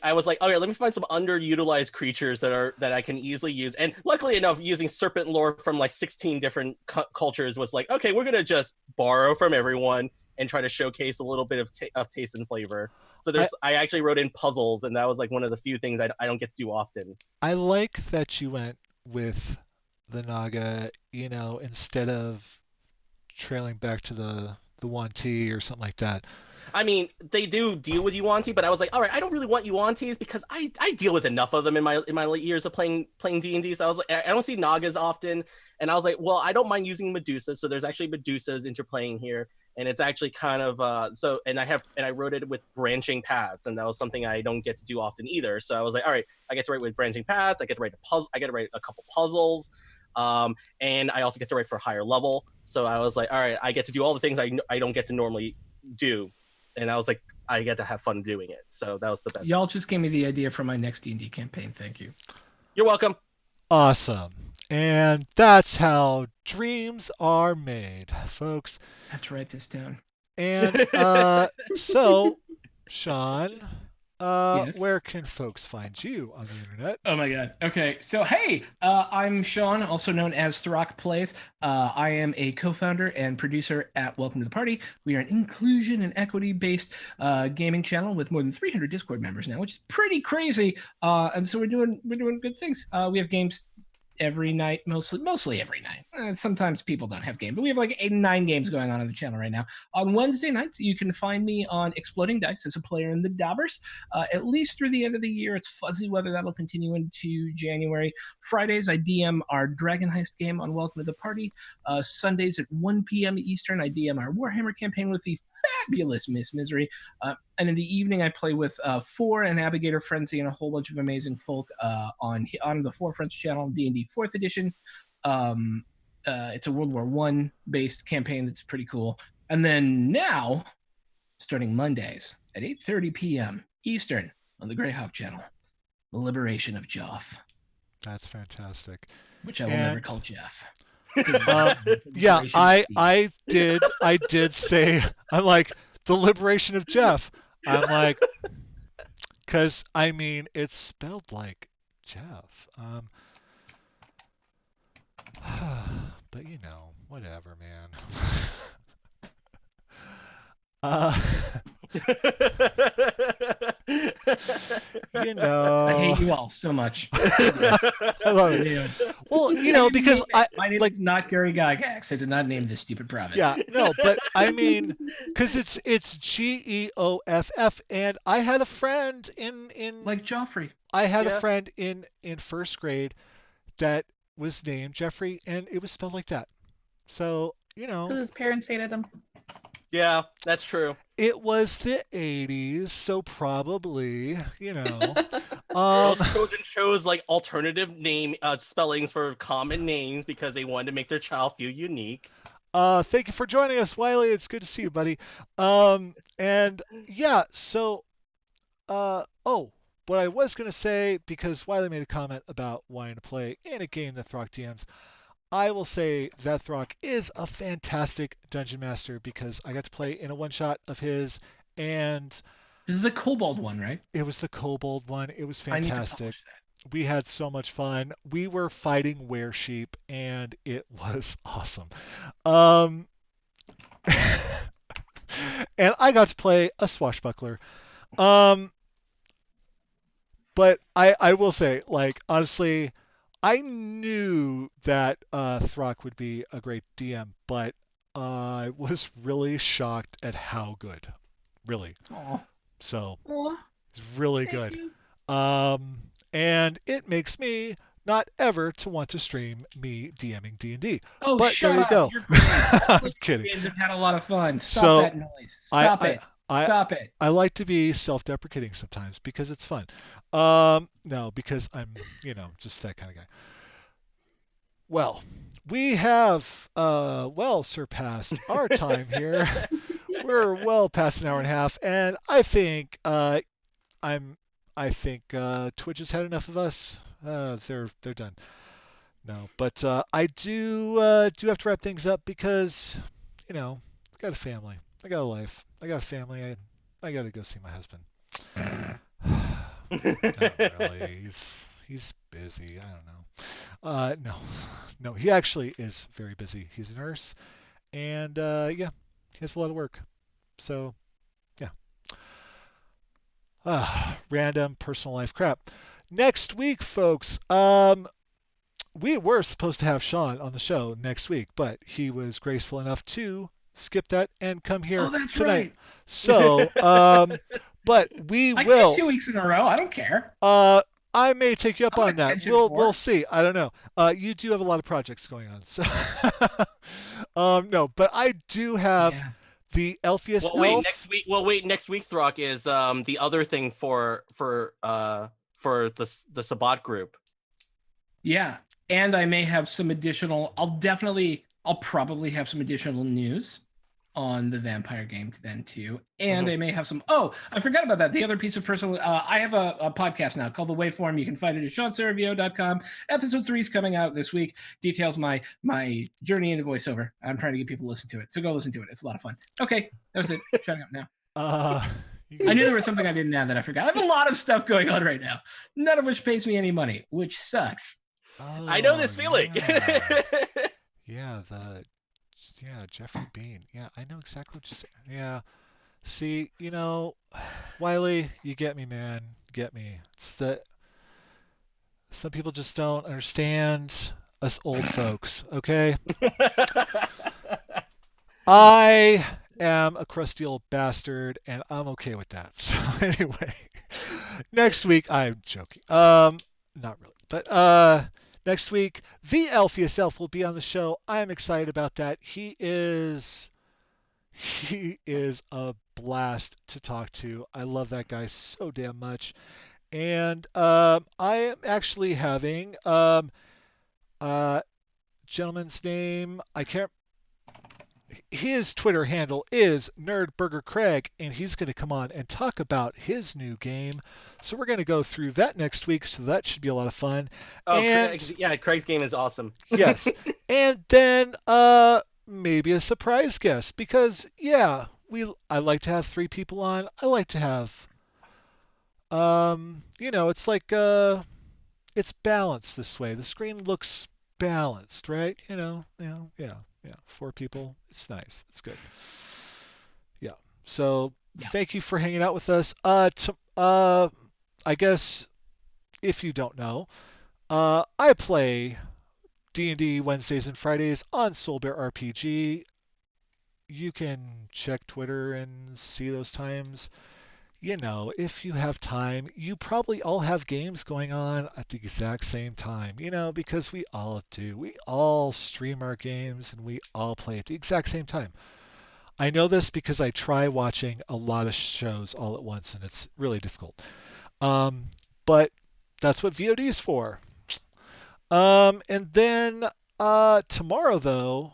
I was like, okay, let me find some underutilized creatures that I can easily use. And luckily enough, using serpent lore from like 16 different cultures was like, okay, we're gonna just borrow from everyone and try to showcase a little bit of taste and flavor. So I actually wrote in puzzles, and that was like one of the few things I don't get to do often. I like that you went with the Naga, instead of trailing back to the 1T or something like that. I mean, they do deal with Yuan-Ti, but I was like, all right, I don't really want Yuan-Tis because I deal with enough of them in my late years of playing D&D. So I was like, I don't see Nagas often, and I was like, well, I don't mind using Medusas. So there's actually Medusas interplaying here, and it's actually kind of I wrote it with branching paths, and that was something I don't get to do often either. So I was like, all right, I get to write with branching paths. I get to write I get to write a couple puzzles. And I also get to write for a higher level. So I was like, all right, I get to do all the things I don't get to normally do. And I was like, I get to have fun doing it. So that was the best. Y'all just gave me the idea for my next D&D campaign. Thank you. You're welcome. Awesome. And that's how dreams are made, folks. I have to write this down. And so, Sean, Yes? where can folks find you on the internet? Oh my god. Okay. So hey, I'm Sean, also known as Throck Plays. I am a co-founder and producer at Welcome to the Party. We are an inclusion and equity-based gaming channel with more than 300 Discord members now, which is pretty crazy. And so we're doing good things. We have games every night, mostly every night. Sometimes people don't have games, but we have like 8 and 9 games going on the channel right now. On Wednesday nights, you can find me on Exploding Dice as a player in the Daubers, at least through the end of the year. It's fuzzy whether that'll continue into January. Fridays, I DM our Dragon Heist game on Welcome to the Party. Sundays at 1 p.m. Eastern, I DM our Warhammer campaign with the fabulous Miss Misery. And in the evening, I play with Four and Abigator Frenzy and a whole bunch of amazing folk on the Forefronts channel, D&D 4th edition. It's a World War I based campaign that's pretty cool. And then now, starting Mondays at 8:30 p.m. Eastern on the Greyhawk channel, The Liberation of Joff. That's fantastic. Which I will never call Jeff. Yeah, I did say, I'm like, the liberation of Jeff. I'm like, because I mean, it's spelled like Jeff. But whatever, man. I hate you all so much. I love it. Well, because my name is not Gary Gygax. I did not name this stupid province. Yeah, no, but I mean, because it's Geoff, and I had a friend in like Joffrey. I had a friend in first grade that was named Jeffrey, and it was spelled like that. So because his parents hated him. Yeah, that's true. It was the 80s, so probably, Most children chose like alternative name spellings for common names because they wanted to make their child feel unique. Thank you for joining us, Wiley. It's good to see you, buddy. And yeah, so oh what I was going to say, because Wiley made a comment about wanting to play in a game that Throck DMs, I will say that Throck is a fantastic dungeon master because I got to play in a one-shot of his, and This is the Kobold one, right? it was the Kobold one. It was I need to fantastic. polish that. We had so much fun. We were fighting weresheep, and it was awesome. And I got to play a swashbuckler. But I will say, like, honestly, I knew that Throck would be a great DM, but I was really shocked at how good. Really. Aw. So, Aw. it's really Thank good. you. And it makes me not ever to want to stream me DMing D&D. Oh, But shut there you up. go. You're great. I'm kidding. Games have had a lot of fun. Stop So, that noise. Stop it. Stop it. I like to be self-deprecating sometimes because it's fun. No, because I'm, just that kind of guy. Well, we have well surpassed our time here. We're well past an hour and a half, and I think Twitch has had enough of us. They're done. No, but I do have to wrap things up because I got a family. I got a life. I got a family. I got to go see my husband. Not really. He's busy. I don't know. No, he actually is very busy. He's a nurse, and he has a lot of work. So, yeah. Random personal life crap. Next week, folks. We were supposed to have Sean on the show next week, but he was graceful enough to skip that and come here that's tonight. Right. So, but we I will. can 2 weeks in a row. I don't care. I may take you up I'm on that. attention We'll whore. see. I don't know. You do have a lot of projects going on, so no. But I do have the Elphius Well, wait, elf. next week, Throck is the other thing for the Sabbat group. Yeah, and I may have some additional. I'll probably have some additional news on the vampire game then too, and I may have some. Oh, I forgot about that. The other piece of personal. I have a podcast now called The Waveform. You can find it at SeanServio.com. Episode 3 is coming out this week. Details my journey into voiceover. I'm trying to get people to listen to it, so go listen to it. It's a lot of fun. Okay, that was it. Shutting up now. I knew there was something I didn't add that I forgot. I have a lot of stuff going on right now, none of which pays me any money, which sucks. Oh, I know this feeling. Yeah, Jeffrey Bean. Yeah, I know exactly what you're saying. Yeah. See, Wiley, you get me, man. You get me. It's that some people just don't understand us old folks, okay? I am a crusty old bastard, and I'm okay with that. So anyway, next week, I'm joking. Not really, but next week, the Elphius Elf will be on the show. I am excited about that. He is a blast to talk to. I love that guy so damn much. And I am actually having gentleman's name, I can't. His Twitter handle is NerdBurgerCraig, and he's going to come on and talk about his new game. So we're going to go through that next week, so that should be a lot of fun. Oh, Craig's game is awesome. Yes. And then maybe a surprise guest, because, I like to have 3 people on. I like to have, it's like, it's balanced this way. The screen looks balanced, right? Yeah. 4 people. It's nice. It's good. Yeah. So thank you for hanging out with us. I guess if you don't know, I play D&D Wednesdays and Fridays on Soulbear RPG. You can check Twitter and see those times. If you have time, you probably all have games going on at the exact same time, because we all do. We all stream our games and we all play at the exact same time. I know this because I try watching a lot of shows all at once and it's really difficult. But that's what VOD is for. And then tomorrow, though,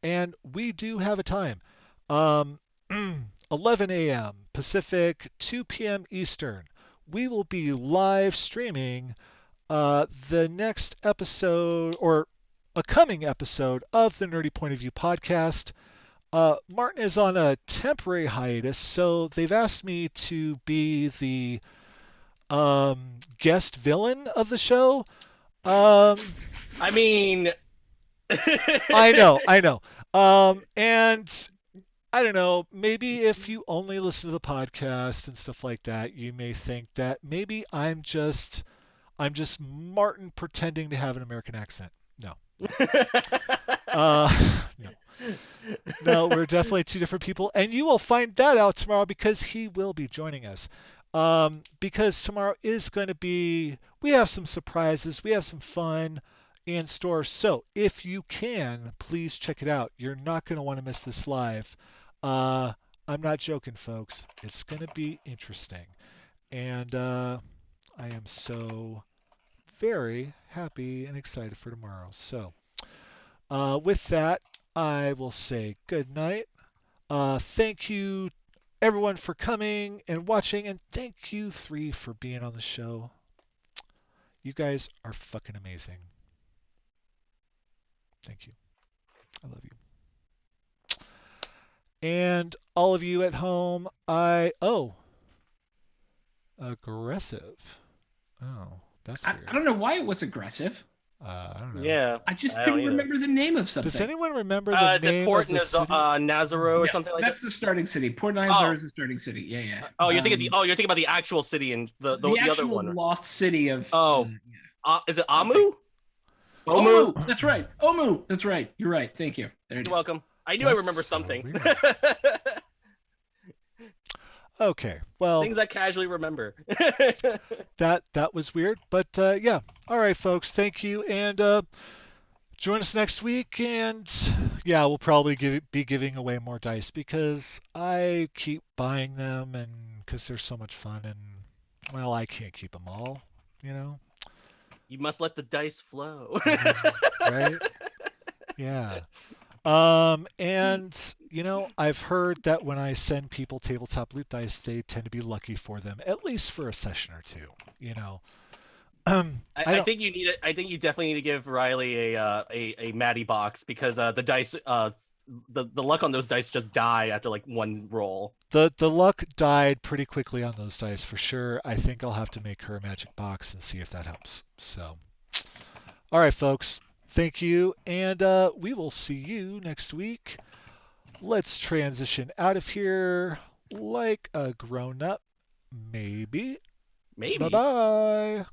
and we do have a time. 11 a.m. Pacific, 2 p.m. Eastern. we will be live streaming the next episode, or a coming episode of the Nerdy Point of View podcast. Martin is on a temporary hiatus, so they've asked me to be the guest villain of the show. I mean, I know. And I don't know, maybe if you only listen to the podcast and stuff like that, you may think that maybe I'm just Martin pretending to have an American accent. No. No. No, we're definitely two different people, and you will find that out tomorrow because he will be joining us. Because tomorrow is going to be, we have some surprises, we have some fun in store. So if you can, please check it out. You're not going to want to miss this live. I'm not joking, folks. It's going to be interesting. And I am so very happy and excited for tomorrow. So with that, I will say good night. Thank you, everyone, for coming and watching, and thank you 3 for being on the show. You guys are fucking amazing. Thank you. I love you. And all of you at home, aggressive. Oh, that's weird. I don't know why it was aggressive. I don't know. yeah. I just I couldn't don't either. remember the name of something. Does anyone remember the Is it name Port of the city? Nazaro or Yeah, something like that? that's the starting city. Port Nazar is the starting city. Yeah, yeah. Oh, you're thinking you're thinking about the actual city and the actual other one. lost city of. Oh, is it Amu? Omu. That's right. Omu. That's right. You're right. Thank you. There it You're is. welcome. I knew I That's remember so something. Okay, well, Things I casually remember. that was weird, but yeah. All right, folks, thank you, and join us next week. And yeah, we'll probably be giving away more dice because I keep buying them, and because they're so much fun, and well, I can't keep them all, you know. You must let the dice flow. Right? Yeah. And you know, I've heard that when I send people tabletop loot dice, they tend to be lucky for them, at least for a session or two. You know. I think you need it. I think you definitely need to give Riley a Matty box because the dice the luck on those dice just die after like one roll. The luck died pretty quickly on those dice for sure. I think I'll have to make her a magic box and see if that helps. So, all right, folks. Thank you, and we will see you next week. Let's transition out of here like a grown-up, maybe. Maybe. Bye-bye.